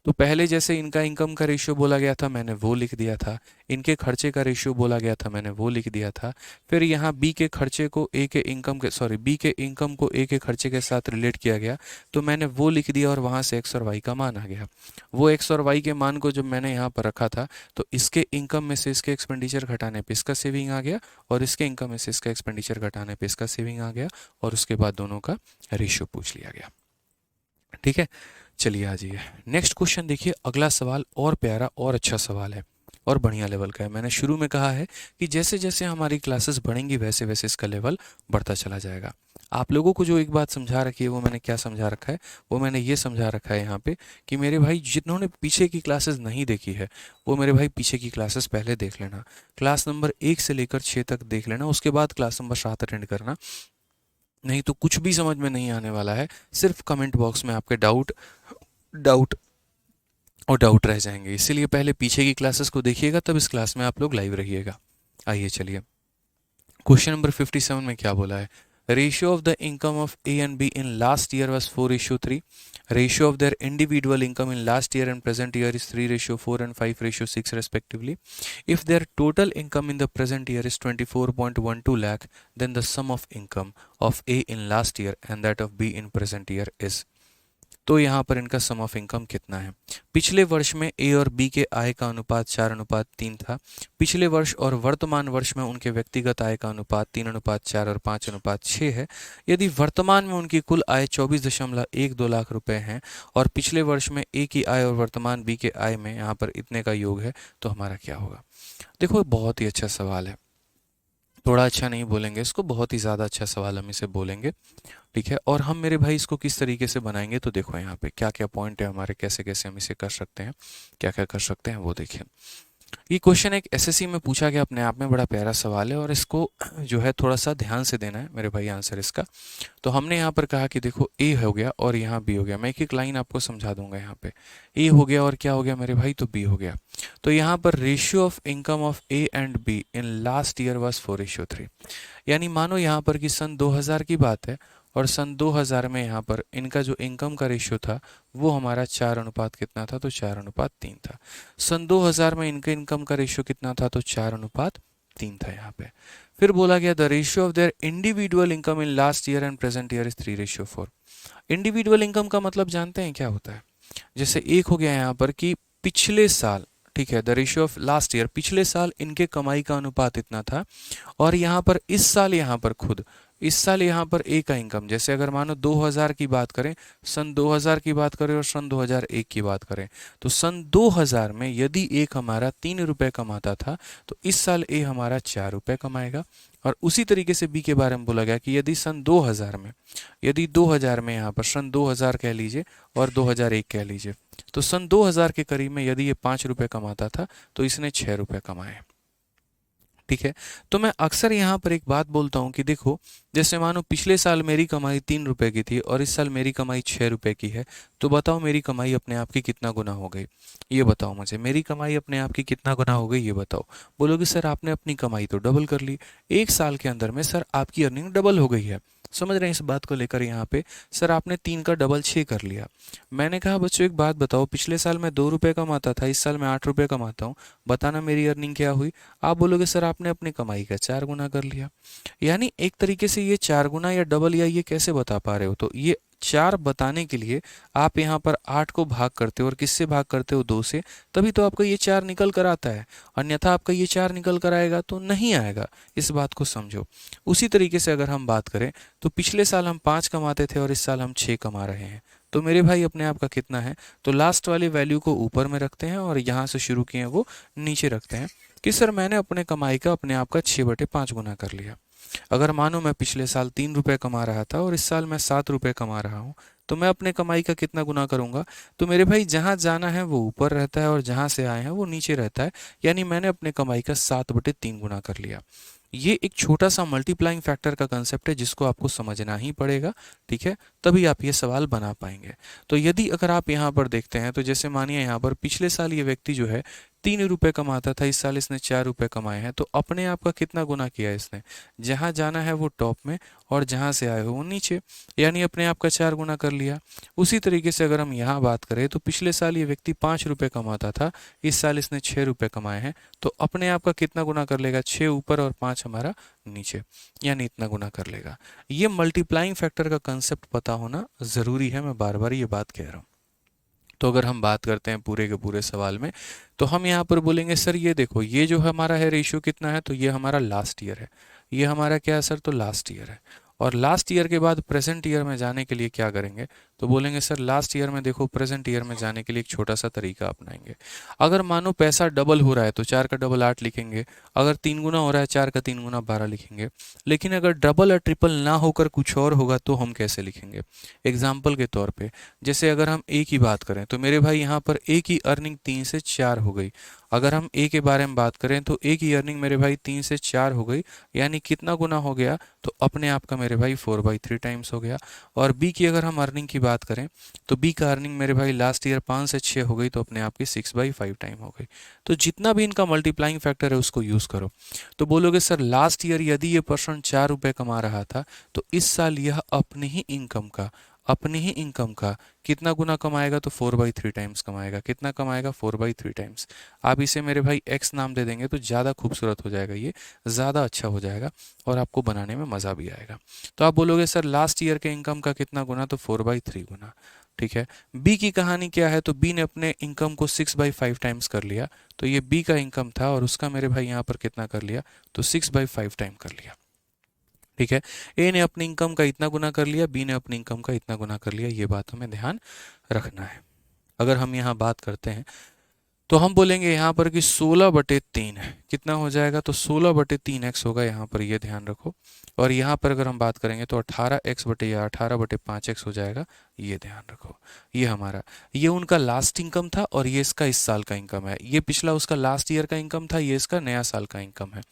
तो पहले जैसे इनका इनकम का रेशियो बोला गया था मैंने वो लिख दिया था, इनके खर्चे का रेशियो बोला गया था मैंने वो लिख दिया था। फिर यहाँ बी के खर्चे को ए के इनकम के बी के इनकम को ए के खर्चे के साथ रिलेट किया गया, तो मैंने वो लिख दिया और वहाँ से एक्स और वाई का मान आ गया। वो एक्स और वाई के मान को जब मैंने यहाँ पर रखा था तो इसके इनकम में से इसके एक्सपेंडिचर घटाने पे इसका सेविंग आ गया और इसके इनकम में से इसका एक्सपेंडिचर घटाने पे इसका सेविंग आ गया और उसके बाद दोनों का रेशियो पूछ लिया गया। ठीक है, चलिए आ जाइए नेक्स्ट क्वेश्चन। देखिए अगला सवाल और प्यारा और अच्छा सवाल है और बढ़िया लेवल का है। मैंने शुरू में कहा है कि जैसे जैसे हमारी क्लासेस बढ़ेंगी वैसे वैसे इसका लेवल बढ़ता चला जाएगा। आप लोगों को जो एक बात समझा रखी है वो मैंने क्या समझा रखा है, वो मैंने ये समझा रखा है यहाँ पे कि मेरे भाई जिन्होंने पीछे की क्लासेस नहीं देखी है वो मेरे भाई पीछे की क्लासेस पहले देख लेना, क्लास नंबर 1 से लेकर 6 तक देख लेना, उसके बाद क्लास नंबर 7 अटेंड करना। नहीं तो कुछ भी समझ में नहीं आने वाला है, सिर्फ कमेंट बॉक्स में आपके डाउट डाउट और डाउट रह जाएंगे। इसीलिए पहले पीछे की क्लासेस को देखिएगा तब इस क्लास में आप लोग लाइव रहिएगा। आइए चलिए क्वेश्चन नंबर 57 में क्या बोला है, ratio of the income of A and be in last year was 4:3, ratio of their individual income in last year and present year is 3:4 and 5:6 respectively. If their total income in the present year is 24.12 lakh, then the sum of income of A in last year and that of B in present year is। तो यहाँ पर इनका सम of income कितना है। पिछले वर्ष में ए और बी के आय का अनुपात 4:3 था। पिछले वर्ष और वर्तमान वर्ष में उनके व्यक्तिगत आय का अनुपात 3:4 और 5:6 है। यदि वर्तमान में उनकी कुल आय 24.12 लाख रुपए है और पिछले वर्ष में ए की आय और वर्तमान बी के आय में यहाँ पर इतने का योग है तो हमारा क्या होगा। देखो बहुत ही अच्छा सवाल है, थोड़ा अच्छा नहीं बोलेंगे इसको, बहुत ही ज़्यादा अच्छा सवाल हम इसे बोलेंगे। ठीक है, और हम मेरे भाई इसको किस तरीके से बनाएंगे तो देखो यहाँ पे क्या क्या पॉइंट है हमारे, कैसे कैसे हम इसे कर सकते हैं, क्या क्या कर सकते हैं वो देखिए। ये क्वेश्चन एक एसएससी में पूछा गया, अपने आप में बड़ा प्यारा सवाल है और इसको जो है थोड़ा सा ध्यान से देना है मेरे भाई आंसर इसका। तो हमने यहाँ पर कहा कि देखो ए हो गया और यहाँ बी हो गया, मैं एक एक लाइन आपको समझा दूंगा। यहाँ पे ए हो गया और क्या हो गया मेरे भाई, तो बी हो गया। तो यहाँ पर ratio of income of A and be in last year was 4:3, यानी मानो यहाँ पर कि सन 2000 की बात है और सन 2000 में यहाँ पर इनका जो इनकम का रेशियो था वो हमारा 4 अनुपात कितना था, तो 4:3 था। सन 2000 में इनके इनकम का रेशियो कितना था, तो 4:3 था यहाँ पे। फिर बोला गया the ratio of their individual income in last year and present year is 3:4। Individual income का मतलब जानते हैं क्या होता है, जैसे एक हो गया यहाँ पर कि पिछले साल, ठीक है, the ratio of last year, पिछले साल इनके कमाई का अनुपात इतना था और यहाँ पर इस साल यहाँ पर खुद इस साल यहाँ पर ए का इनकम, जैसे अगर मानो 2000 की बात करें, सन 2000 की बात करें और सन 2001 की बात करें, तो सन 2000 में यदि एक हमारा 3 रुपये कमाता था तो इस साल ए हमारा 4 रुपये कमाएगा। और उसी तरीके से बी के बारे में बोला गया कि यदि सन 2000 में यहाँ पर सन 2000 कह लीजिए और 2001 कह लीजिए, तो सन 2000 के करीब में यदि ये 5 रुपये कमाता था तो इसने 6 रुपये कमाए। ठीक है, तो मैं अक्सर यहाँ पर एक बात बोलता हूँ कि देखो, जैसे मानो पिछले साल मेरी कमाई 3 रुपए की थी और इस साल मेरी कमाई 6 रुपए की है, तो बताओ मेरी कमाई अपने आप की कितना गुना हो गई, ये बताओ मुझे, मेरी कमाई अपने आप की कितना गुना हो गई ये बताओ। बोलोगे सर आपने अपनी कमाई तो डबल कर ली, एक साल के अंदर में सर आपकी अर्निंग डबल हो गई है। समझ रहे हैं इस बात को लेकर, यहाँ पे सर आपने 3 का डबल 6 कर लिया। मैंने कहा बच्चों एक बात बताओ, पिछले साल मैं 2 रुपये कमाता था, इस साल मैं 8 रुपये कमाता हूँ, बताना मेरी अर्निंग क्या हुई। आप बोलोगे सर आपने अपनी कमाई का 4 गुना कर लिया। यानी एक तरीके से ये 4 गुना या डबल या ये कैसे बता पा रहे हो, तो ये 4 बताने के लिए आप यहाँ पर 8 को भाग करते हो और किससे भाग करते हो, 2 से, तभी तो आपका ये 4 निकल कर आता है, अन्यथा आपका ये 4 निकल कर आएगा तो नहीं आएगा। इस बात को समझो। उसी तरीके से अगर हम बात करें तो पिछले साल हम 5 कमाते थे और इस साल हम 6 कमा रहे हैं, तो मेरे भाई अपने आप का कितना है, तो लास्ट वाली वैल्यू को ऊपर में रखते हैं और यहाँ से शुरू किए वो नीचे रखते हैं कि सर मैंने अपने कमाई का अपने आप का 6/5 गुना कर लिया। अगर मानो मैं पिछले साल 3 रुपये कमा रहा था और इस साल मैं 7 रुपये कमा रहा हूँ, तो मैं अपने कमाई का कितना गुना करूंगा, तो मेरे भाई जहाँ जाना है वो ऊपर रहता है और जहाँ से आए हैं वो नीचे रहता है, यानी मैंने अपने कमाई का 7/3 गुना कर लिया। ये एक छोटा सा मल्टीप्लाइंग फैक्टर का कंसेप्ट है जिसको आपको समझना ही पड़ेगा। ठीक है, तभी आप ये सवाल बना पाएंगे। तो यदि अगर आप यहाँ पर देखते हैं तो जैसे मानिए यहाँ पर पिछले साल ये व्यक्ति जो है 3 रुपये कमाता था, इस साल इसने 4 रुपये कमाए हैं, तो अपने आप का कितना गुना किया इसने? जहाँ जाना है वो टॉप में और जहाँ से आए हो वो नीचे, यानी अपने आप का 4 गुना कर लिया। उसी तरीके से अगर हम यहाँ बात करें तो पिछले साल ये व्यक्ति 5 रुपये कमाता था, इस साल इसने 6 रुपये कमाए हैं, तो अपने आप का कितना गुना कर लेगा? 6 ऊपर और 5 हमारा नीचे, यानी इतना गुना कर लेगा। ये मल्टीप्लाइंग फैक्टर का कंसेप्ट पता होना ज़रूरी है, मैं बार बार ये बात कह रहा हूँ। तो अगर हम बात करते हैं पूरे के पूरे सवाल में, तो हम यहाँ पर बोलेंगे सर ये देखो, ये जो हमारा है रेशियो कितना है, तो ये हमारा लास्ट ईयर है। ये हमारा क्या है सर? तो लास्ट ईयर है। और लास्ट ईयर के बाद प्रेजेंट ईयर में जाने के लिए क्या करेंगे? तो बोलेंगे सर लास्ट ईयर में देखो, प्रेजेंट ईयर में जाने के लिए एक छोटा सा तरीका अपनाएंगे। अगर मानो पैसा डबल हो रहा है तो 4 का डबल 8 लिखेंगे, अगर 3 गुना हो रहा है 4 का 3 गुना 12 लिखेंगे। लेकिन अगर डबल और ट्रिपल ना होकर कुछ और होगा तो हम कैसे लिखेंगे? एग्जाम्पल के तौर पे, जैसे अगर हम ए की बात करें तो मेरे भाई यहाँ पर ए की अर्निंग 3 से 4 हो गई। अगर हम ए के बारे में बात करें तो ए की अर्निंग मेरे भाई 3 से 4 हो गई, यानी कितना गुना हो गया? तो अपने आप का मेरे भाई 4/3 टाइम्स हो गया। और बी की अगर हम अर्निंग की बात करें तो बी का अर्निंग मेरे भाई लास्ट ईयर 5 से 6 हो गई, तो अपने आप की 6/5 टाइम हो गई। तो जितना भी इनका मल्टीप्लाइंग फैक्टर है उसको यूज़ करो। तो बोलोगे सर लास्ट ईयर यदि ये पर्सन 4 रुपये कमा रहा था तो इस साल यह अपने ही इनकम का कितना गुना कमाएगा? तो 4/3 टाइम्स कमाएगा। कितना कमाएगा? 4/3 टाइम्स। आप इसे मेरे भाई x नाम दे देंगे तो ज़्यादा खूबसूरत हो जाएगा, ये ज़्यादा अच्छा हो जाएगा और आपको बनाने में मज़ा भी आएगा। तो आप बोलोगे सर लास्ट ईयर के इनकम का कितना गुना? तो 4/3 गुना। ठीक है। बी की कहानी क्या है? तो बी ने अपने इनकम को 6/5 टाइम्स कर लिया, तो ये बी का इनकम था और उसका मेरे भाई यहाँ पर कितना कर लिया? तो 6/5 टाइम कर लिया। ठीक है। ए ने अपनी इनकम का इतना गुना कर लिया, बी ने अपनी इनकम का इतना गुना कर लिया, ये बात हमें ध्यान रखना है। अगर हम यहाँ बात करते हैं तो हम बोलेंगे यहाँ पर कि 16/3 कितना हो जाएगा? तो 16/3x होगा, यहाँ पर ये ध्यान रखो। और यहाँ पर अगर हम बात करेंगे तो 18x/5x हो जाएगा, ये ध्यान रखो। ये हमारा, ये उनका लास्ट इनकम था और ये इसका इस साल का इनकम है। ये पिछला उसका लास्ट ईयर का इनकम था, ये इसका नया साल का इनकम है।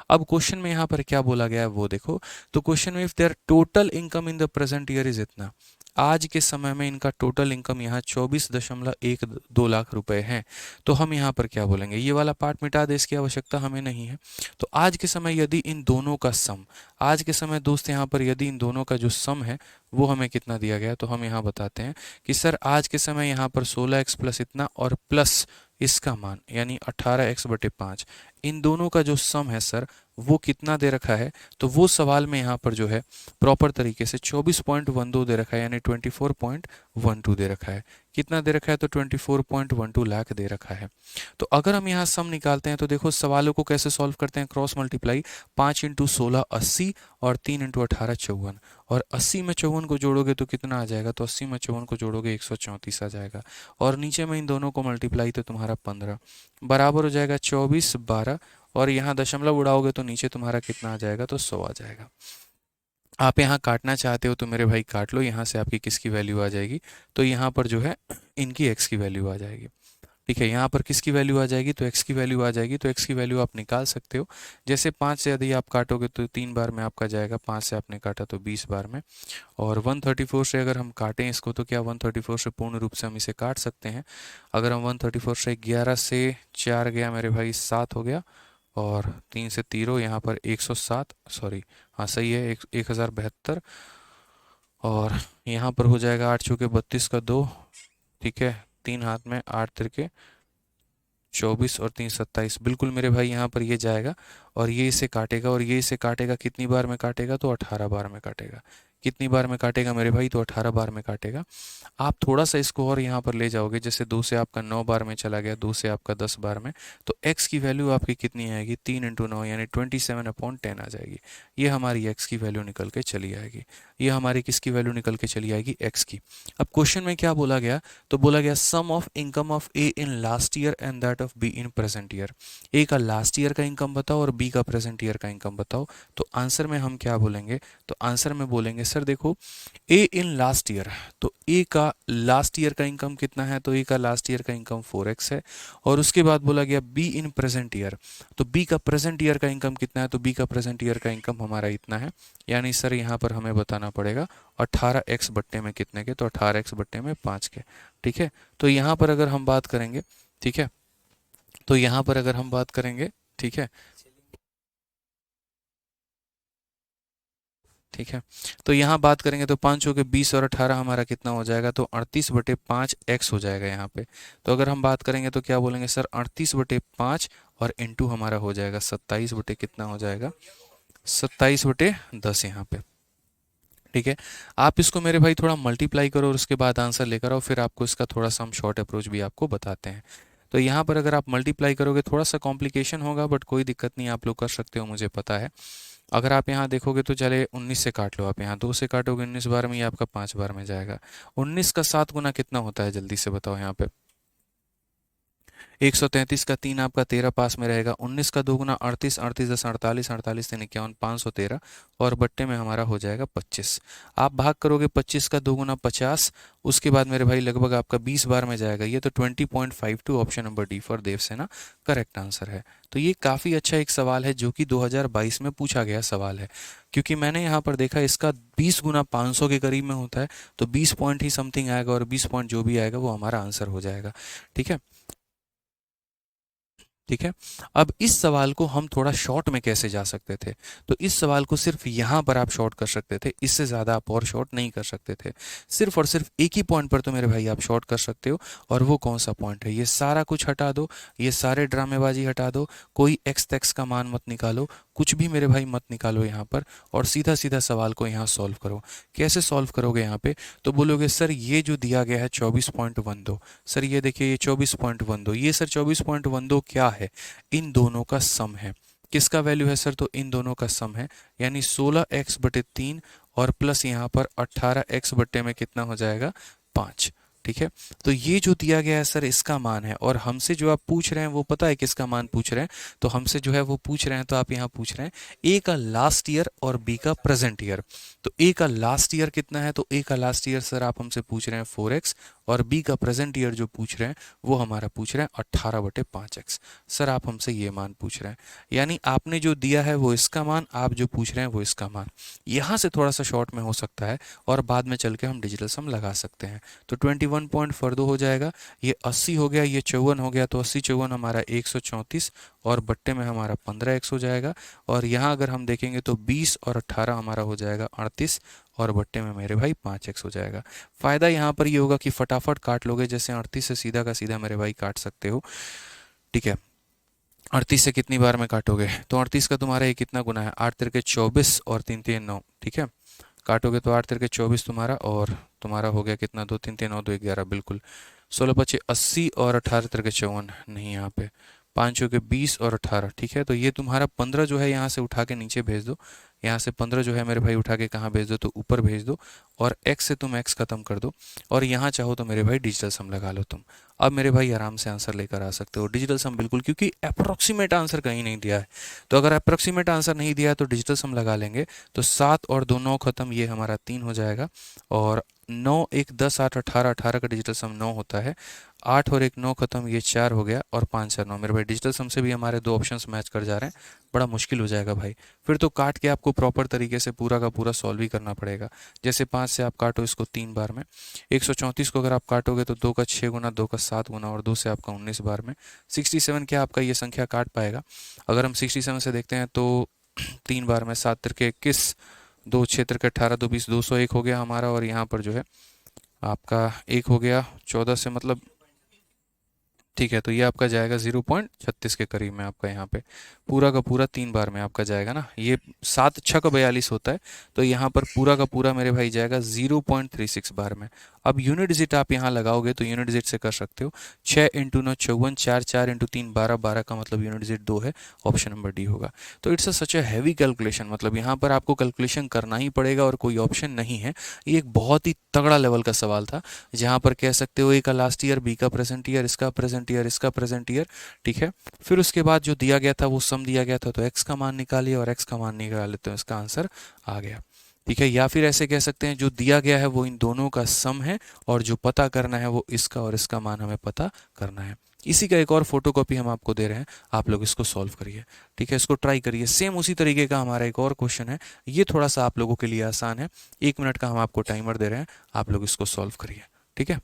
अब क्वेश्चन में यहाँ पर क्या बोला गया है वो देखो। तो क्वेश्चन में if their total income in the present year is इतना, आज के समय में इनका टोटल इनकम यहाँ 24.12 लाख रुपए हैं, तो हम यहाँ पर क्या बोलेंगे? ये वाला पार्ट मिटा दे, इसकी आवश्यकता हमें नहीं है। तो आज के समय यदि इन दोनों का सम, आज के समय दोस्त यहाँ पर यदि इन दोनों का जो सम है वो हमें कितना दिया गया, तो हम यहाँ बताते हैं कि सर आज के समय यहाँ पर 16x प्लस इतना और प्लस इसका मान यानी 18x/5, इन दोनों का जो सम है सर वो कितना दे रखा है? तो वो सवाल में यहाँ पर जो है प्रॉपर तरीके से 24.12 दे रखा है, यानी 24.12 दे रखा है। कितना दे रखा है? तो 24.12 लाख दे रखा है। तो अगर हम यहाँ सम निकालते हैं तो देखो सवालों को कैसे सॉल्व करते हैं, क्रॉस मल्टीप्लाई। 5 × 16 80 और 3 × 18 54, और 80 में 54 को जोड़ोगे तो कितना आ जाएगा? तो 80 में 54 को जोड़ोगे 134 आ जाएगा, और नीचे में इन दोनों को मल्टीप्लाई तो तुम्हारा 15 बराबर हो जाएगा 24 12, और यहाँ दशमलव उड़ाओगे तो नीचे तुम्हारा कितना आ जाएगा? तो 100 आ जाएगा। आप यहाँ काटना चाहते हो तो मेरे भाई काट लो, यहाँ से आपकी किसकी वैल्यू आ जाएगी? तो यहाँ पर जो है इनकी x की वैल्यू आ जाएगी। ठीक है, यहाँ पर किसकी वैल्यू आ जाएगी? तो x की वैल्यू आ जाएगी। तो x की वैल्यू आप निकाल सकते हो। जैसे 5 से यदि आप काटोगे तो 3 बार में आपका जाएगा, 5 से आपने काटा तो 20 बार में, और 134 से अगर हम काटें इसको तो क्या 134 से पूर्ण रूप से हम इसे काट सकते हैं? अगर हम 134 से 11 से 4 गया मेरे भाई 7 हो गया, और 3 से 0 यहाँ पर 107, सॉरी हाँ सही है 1072, और यहाँ पर हो जाएगा 8 चौके 32 का 2, ठीक है, 3 हाथ में 8 तिरके 24 और 3 27, बिल्कुल मेरे भाई यहाँ पर ये जाएगा और ये इसे काटेगा, और ये इसे काटेगा कितनी बार में काटेगा? तो 18 बार में काटेगा। कितनी बार में काटेगा मेरे भाई? तो 18 बार में काटेगा। आप थोड़ा सा इसको और यहाँ पर ले जाओगे, जैसे 2 से आपका 9 बार में चला गया, 2 से आपका 10 बार में, तो x की वैल्यू आपकी कितनी आएगी? 3 × 9 यानी 27/10 आ जाएगी। ये हमारी x की वैल्यू निकल के चली आएगी। ये हमारी किसकी वैल्यू निकल के चली आएगी? x की। अब क्वेश्चन में क्या बोला गया? तो बोला गया sum of income of a in last year and that of b in present year. a का लास्ट ईयर का इनकम बताओ और b का प्रेजेंट ईयर का इनकम बताओ। तो आंसर में हम क्या बोलेंगे? तो आंसर में बोलेंगे सर देखो ए इन लास्ट ईयर, तो ए का लास्ट ईयर का इनकम कितना है, तो ए का लास्ट ईयर का इनकम 4x है। और उसके बाद बोला गया बी इन प्रेजेंट ईयर, तो बी का प्रेजेंट ईयर का इनकम कितना है, तो बी का प्रेजेंट ईयर का इनकम हमारा इतना है। यानी सर यहाँ पर हमें बताना पड़ेगा 18x बट्टे में कितने के, तो 18x बट्टे में 5 के। ठीक है, तो यहाँ पर अगर हम बात करेंगे, ठीक है, तो यहाँ पर अगर हम बात करेंगे, ठीक है, ठीक है, तो यहाँ बात करेंगे तो 5 हो के 20 और 18 हमारा कितना हो जाएगा, तो 38/5x हो जाएगा यहाँ पे। तो अगर हम बात करेंगे तो क्या बोलेंगे सर, 38/5 और इंटू हमारा हो जाएगा 27 बटे कितना हो जाएगा, 27/10 यहाँ पे। ठीक है, आप इसको मेरे भाई थोड़ा मल्टीप्लाई करो और उसके बाद आंसर लेकर आओ, फिर आपको इसका थोड़ा सा हम शॉर्ट अप्रोच भी आपको बताते हैं। तो यहाँ पर अगर आप मल्टीप्लाई करोगे थोड़ा सा कॉम्प्लिकेशन होगा, बट कोई दिक्कत नहीं, आप लोग कर सकते हो, मुझे पता है। अगर आप यहाँ देखोगे तो चले 19 से काट लो, आप यहाँ 2 से काटोगे 19 बार में, ये आपका 5 बार में जाएगा। 19 का 7 गुना कितना होता है, जल्दी से बताओ यहाँ पे। 133 का 3 आपका 13 पास में रहेगा। 19 का 2 गुना 38, 38 10 48, 48 3 51, 513 और बट्टे में हमारा हो जाएगा 25। आप भाग करोगे 25 का 2 गुना 50, उसके बाद मेरे भाई लगभग आपका 20 बार में जाएगा। ये तो 20.52 option number D for Devsena correct answer है। तो ये काफ़ी अच्छा एक सवाल है जो कि 2022 में पूछा गया सवाल है, क्योंकि मैंने यहाँ पर देखा इसका 20 गुना 500 के करीब में होता है, तो 20 पॉइंट ही समथिंग आएगा और 20 पॉइंट जो भी आएगा वो हमारा आंसर हो जाएगा। ठीक है, ठीक है, अब इस सवाल को हम थोड़ा शॉर्ट में कैसे जा सकते थे, तो इस सवाल को सिर्फ यहाँ पर आप शॉर्ट कर सकते थे, इससे ज़्यादा आप और शॉर्ट नहीं कर सकते थे। सिर्फ और सिर्फ एक ही पॉइंट पर तो मेरे भाई आप शॉर्ट कर सकते हो, और वो कौन सा पॉइंट है, ये सारा कुछ हटा दो, ये सारे ड्रामेबाजी हटा दो, कोई एक्स टेक्स का मान मत निकालो, कुछ भी मेरे भाई मत निकालो यहाँ पर, और सीधा सीधा सवाल को यहाँ सॉल्व करो। कैसे सॉल्व करोगे यहाँ पे, तो बोलोगे सर ये जो दिया गया है 24.12, सर ये देखिए ये 24.12, ये सर 24.12 क्या है, इन दोनों का सम है। किसका वैल्यू है सर, तो इन दोनों का सम है, यानी 16x/3 और प्लस यहाँ पर 18x बट्टे में कितना हो जाएगा, 5। ठीक है, तो ये जो दिया गया है सर इसका मान है, और हमसे जो आप पूछ रहे हैं वो पता है किसका मान पूछ रहे हैं, तो हमसे जो है वो पूछ रहे हैं, तो आप यहाँ पूछ रहे हैं ए का लास्ट ईयर और बी का प्रेजेंट ईयर। तो ए का लास्ट ईयर कितना है, तो ए का लास्ट ईयर सर आप हमसे पूछ रहे हैं 4x, और बी का प्रेजेंट ईयर जो पूछ रहे हैं वो हमारा पूछ रहे हैं 18/5x। सर आप हमसे ये मान पूछ रहे हैं, यानी आपने जो दिया है वो इसका मान, आप जो पूछ रहे हैं वो इसका मान। यहाँ से थोड़ा सा शॉर्ट में हो सकता है, और बाद में चल के हम डिजिटल सम लगा सकते हैं। तो 21.42 हो जाएगा, ये 80 हो गया, ये 54 हो गया, तो 80 54 हमारा 134, और बट्टे में हमारा 15x हो जाएगा। और यहाँ अगर हम देखेंगे तो 20 और 18 हमारा हो जाएगा 38, और बट्टे में मेरे भाई 5x हो जाएगा। फ़ायदा यहाँ पर ये होगा कि फटाफट काट लोगे, जैसे 38 से सीधा का सीधा मेरे भाई काट सकते हो। ठीक है, 38 से कितनी बार में काटोगे, तो 38 का तुम्हारा ये कितना गुना है, 8 तिरके 24 और 3 3 9। ठीक है, काटोगे तो 8 तिरके 24 तुम्हारा, और तुम्हारा हो गया कितना, 2 3 3 9 2 11, बिल्कुल 16 25 80, और 18 तिरके 54 नहीं, यहाँ पे 5 के 20 और 18। ठीक है, तो ये तुम्हारा 15 जो है यहाँ से उठा के नीचे भेज दो, यहाँ से 15 जो है मेरे भाई उठा के कहाँ भेज दो, तो ऊपर भेज दो, और x से तुम x खत्म कर दो, और यहाँ चाहो तो मेरे भाई डिजिटल सम लगा लो तुम। अब मेरे भाई आराम से आंसर लेकर आ सकते हो डिजिटल सम, बिल्कुल, क्योंकि अप्रोक्सीमेट आंसर कहीं नहीं दिया है। तो अगर अप्रोक्सीमेट आंसर नहीं दिया है तो डिजिटल सम लगा लेंगे, तो 7 और 2 9 खत्म, ये हमारा 3 हो जाएगा, और 9 1 10 8 18, 18 का डिजिटल सम 9 होता है, 8 और 1 9 खत्म, ये 4 हो गया, और 5 4 9। मेरे भाई डिजिटल सम से भी हमारे दो ऑप्शंस मैच कर जा रहे हैं, बड़ा मुश्किल हो जाएगा भाई, फिर तो काट के आपको प्रॉपर तरीके से पूरा का पूरा सॉल्व ही करना पड़ेगा। जैसे 5 से आप काटो इसको 3 बार में, 134 को अगर आप काटोगे तो 2 का 6 गुना, 2 का 7 गुना, और 2 से आपका 19 बार में। 67 क्या आपका ये संख्या काट पाएगा, अगर हम 67 से देखते हैं तो 3 बार में, 7 तिरके 21, 2 6 तिरके 18, 2 20, 201 हो गया हमारा, और यहाँ पर जो है आपका 1 हो गया 14 से, मतलब ठीक है, तो ये आपका जाएगा 0.36 के करीब में, आपका यहाँ पे पूरा का पूरा 3 बार में आपका जाएगा ना, ये 7 6 का 42 होता है, तो यहाँ पर पूरा का पूरा मेरे भाई जाएगा 0.36 बार में। अब यूनिट डिजिट आप यहाँ लगाओगे तो यूनिट डिजिट से कर सकते हो, 6 इंटू 9 54, 4 4 इंटू 3 12, 12 का मतलब यूनिट डिजिट 2 है, ऑप्शन नंबर डी होगा। तो it's a such a heavy calculation, मतलब यहाँ पर आपको कैलकुलेशन करना ही पड़ेगा और कोई ऑप्शन नहीं है। ये एक बहुत ही तगड़ा लेवल का सवाल था, जहाँ पर कह सकते हो ए का लास्ट ईयर, बी का प्रेजेंट ईयर, इसका प्रेजेंट ईयर, इसका प्रेजेंट ईयर। ठीक है, फिर उसके बाद जो दिया गया था वो सम दिया गया था, तो एक्स का मान निकालिए और एक्स का मान निकाले तो इसका आंसर आ गया। ठीक है, या फिर ऐसे कह सकते हैं जो दिया गया है वो इन दोनों का सम है और जो पता करना है वो इसका और इसका मान हमें पता करना है। इसी का एक और फोटोकॉपी हम आपको दे रहे हैं, आप लोग इसको सॉल्व करिए। ठीक है, इसको ट्राई करिए। सेम उसी तरीके का हमारा एक और क्वेश्चन है, ये थोड़ा सा आप लोगों के लिए आसान है। 1 मिनट का हम आपको टाइमर दे रहे हैं, आप लोग इसको सॉल्व करिए। ठीक है,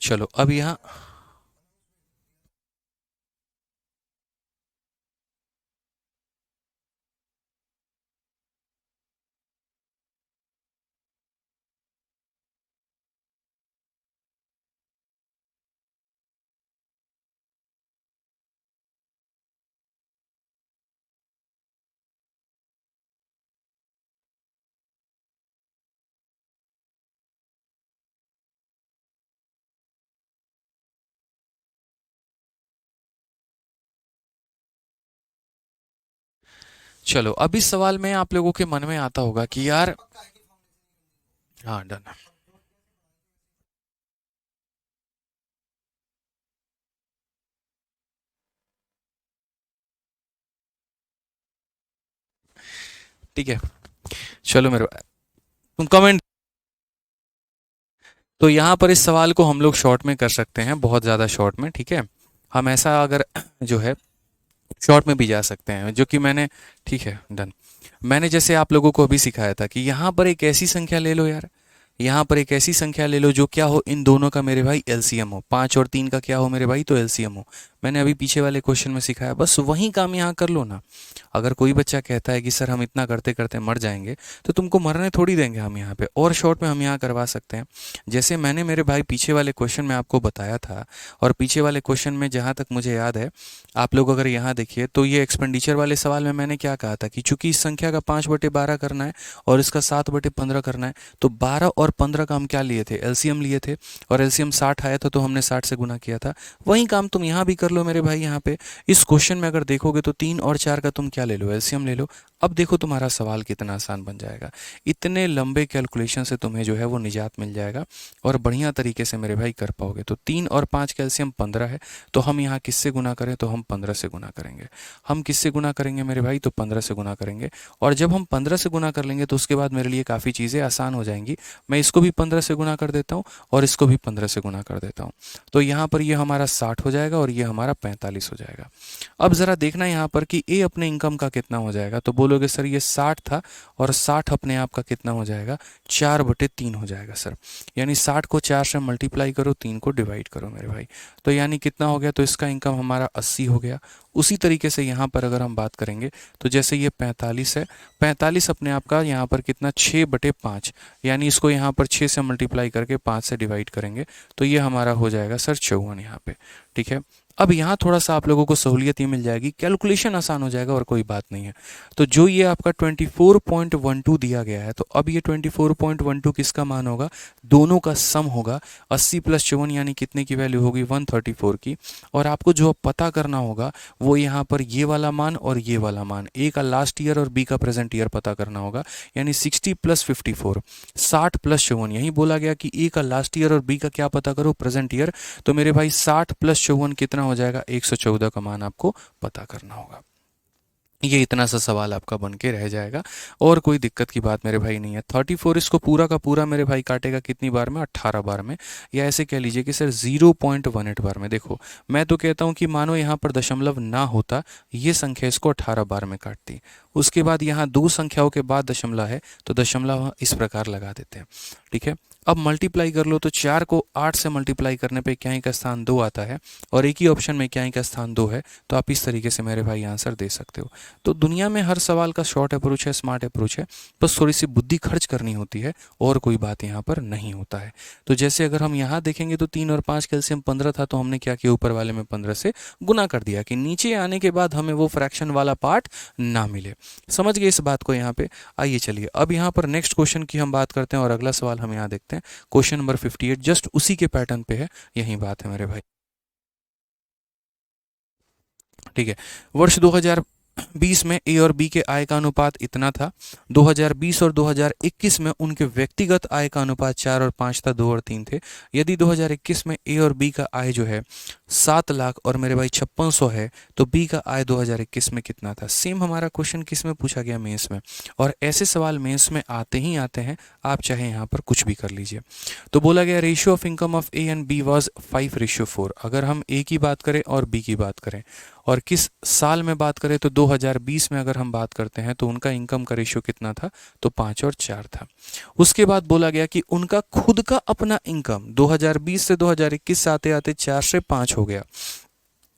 चलो अब यहाँ, चलो अब इस सवाल में आप लोगों के मन में आता होगा कि यार, हाँ डन। ठीक है, चलो मेरे, तुम कमेंट, तो यहाँ पर इस सवाल को हम लोग शॉर्ट में कर सकते हैं, बहुत ज़्यादा शॉर्ट में। ठीक है, हम ऐसा अगर जो है शॉर्ट में भी जा सकते हैं, जो कि मैंने, ठीक है डन, मैंने जैसे आप लोगों को अभी सिखाया था कि यहाँ पर एक ऐसी संख्या ले लो यार, यहाँ पर एक ऐसी संख्या ले लो जो क्या हो, इन दोनों का मेरे भाई एलसीएम हो, 5 और 3 का क्या हो मेरे भाई, तो एलसीएम हो। मैंने अभी पीछे वाले क्वेश्चन में सिखाया, बस वही काम यहाँ कर लो ना। अगर कोई बच्चा कहता है कि सर हम इतना करते करते मर जाएंगे, तो तुमको मरने थोड़ी देंगे हम यहाँ पे, और शॉर्ट में हम यहाँ करवा सकते हैं। जैसे मैंने मेरे भाई पीछे वाले क्वेश्चन में आपको बताया था, और पीछे वाले क्वेश्चन में जहाँ तक मुझे याद है, आप लोग अगर यहाँ देखिए तो ये एक्सपेंडिचर वाले सवाल में मैंने क्या कहा था कि चूंकि इस संख्या का 5/12 करना है और इसका 7/15 करना है, तो 12 और 15 का हम क्या लिए थे, एलसीएम लिए थे, और एलसीएम 60 आया था तो हमने 60 से गुना किया था। वही काम तुम यहाँ भी कर लो मेरे भाई। यहाँ पे इस क्वेश्चन में अगर देखोगे तो 3 और 4 का तुम क्या ले लो, एलसीएम ले लो। अब देखो तुम्हारा सवाल कितना आसान बन जाएगा। इतने लंबे कैलकुलेशन से तुम्हें जो है वो निजात मिल जाएगा और बढ़िया तरीके से मेरे भाई कर पाओगे। तो 3 और 5 कैल्शियम 15 है, तो हम यहाँ किससे गुना करें, तो हम 15 से गुना करेंगे। हम किससे गुना करेंगे मेरे भाई, तो 15 से गुना करेंगे। और जब हम 15 से गुना कर लेंगे तो उसके बाद मेरे लिए काफ़ी चीज़ें आसान हो जाएंगी। मैं इसको भी 15 से गुना कर देता हूँ और इसको भी 15 से गुना कर देता हूँ। तो यहाँ पर ये हमारा 60 हो जाएगा और ये हमारा 45 हो जाएगा। अब ज़रा देखना यहाँ पर कि ए अपने इनकम का कितना हो जाएगा, तो बोलोगे सर ये 60 था और 60 अपने आप का कितना हो जाएगा, 4/3 हो जाएगा सर। यानी 60 को 4 से मल्टीप्लाई करो, 3 को डिवाइड करो मेरे भाई, तो यानी कितना हो गया, तो इसका इनकम हमारा 80 हो गया। उसी तरीके से यहाँ पर अगर हम बात करेंगे तो जैसे ये 45 है, 45 अपने आप का यहाँ पर कितना, 6/5, यानी इसको यहाँ पर 6 से मल्टीप्लाई करके 5 से डिवाइड करेंगे तो ये हमारा हो जाएगा सर 54 यहाँ पे। ठीक है, अब यहाँ थोड़ा सा आप लोगों को सहूलियत ये मिल जाएगी, कैलकुलेशन आसान हो जाएगा और कोई बात नहीं है। तो जो ये आपका 24.12 दिया गया है, तो अब ये 24.12 किसका मान होगा, दोनों का सम होगा। 80 + 54 यानी कितने की वैल्यू होगी, 134 की। और आपको जो अब पता करना होगा वो यहाँ पर ये वाला मान और ये वाला मान, ए का लास्ट ईयर और बी का प्रेजेंट ईयर पता करना होगा। यानी 60 + 54, 60 + 54, यही बोला गया कि ए का लास्ट ईयर और बी का क्या पता करो, प्रेजेंट ईयर। तो मेरे भाई 60 + 54 कितना हो जाएगा, 114 का मान आपको पता करना होगा। ये इतना सा सवाल आपका बन के रह जाएगा और कोई दिक्कत की बात मेरे भाई नहीं है। 34 इसको पूरा का पूरा मेरे भाई काटेगा कितनी बार में, 18 बार में, या ऐसे कह लीजिए कि सर 0.18 बार में। देखो मैं तो कहता हूँ कि मानो यहाँ पर दशमलव ना होता, ये संख्या इसको 18 बार में काटती। उसके बाद यहाँ दो संख्याओं के बाद दशमलव है तो दशमलव इस प्रकार लगा देते हैं। ठीक है, अब मल्टीप्लाई कर लो तो 4 को 8 से मल्टीप्लाई करने पे क्या का स्थान 2 आता है और एक ही ऑप्शन में क्या का स्थान 2 है। तो आप इस तरीके से मेरे भाई आंसर दे सकते हो। तो दुनिया में हर सवाल का शॉर्ट अप्रोच है, स्मार्ट अप्रोच है, बस थोड़ी सी बुद्धि खर्च करनी होती है और कोई बात यहाँ पर नहीं होता है। तो जैसे अगर हम यहाँ देखेंगे तो 3 और 5 कैल्शियम 15 था, तो हमने क्या किया, ऊपर वाले में 15 से गुना कर दिया कि नीचे आने के बाद हमें वो फ्रैक्शन वाला पार्ट ना मिले। समझ गए इस बात को यहाँ पे। आइए चलिए अब यहाँ पर नेक्स्ट क्वेश्चन की हम बात करते हैं और अगला सवाल हम यहाँ देखते हैं। क्वेश्चन नंबर 58 जस्ट उसी के पैटर्न पे है, यही बात है मेरे भाई। ठीक है, वर्ष 2020 में ए और बी के आय का अनुपात इतना था। 2020 और 2021 में उनके व्यक्तिगत आय का अनुपात 4 और 5 था, 2 और 3 थे। यदि 2021 में ए और बी का आय जो है 7 लाख और मेरे भाई 5600 है, तो बी का आय 2021 में कितना था। सेम हमारा क्वेश्चन किस में पूछा गया, मेंस में। और ऐसे सवाल मेंस में आते ही आते हैं, आप चाहे यहाँ पर कुछ भी कर लीजिए। तो बोला गया ratio of income of A and B was 5:4। अगर हम ए की बात करें और बी की बात करें और किस साल में बात करें तो 2020 में अगर हम बात करते हैं तो उनका इनकम का रेशियो कितना था, तो 5 और 4 था। उसके बाद बोला गया कि उनका खुद का अपना इनकम 2020 से 2021 आते आते 4 से 5 हो गया।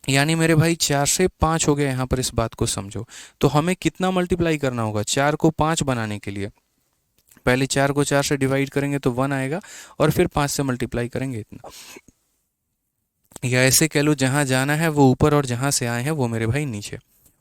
यानी मेरे भाई 4 से 5 हो गया, यहाँ पर इस बात को समझो। तो हमें कितना मल्टीप्लाई करना होगा 4 को 5 बनाने के लिए, पहले 4 को 4 से डिवाइड करेंगे तो 1 आएगा और फिर 5 से मल्टीप्लाई करेंगे इतना। या ऐसे कह लो, जहाँ जाना है वो ऊपर और जहाँ से आए हैं वो मेरे भाई नीचे।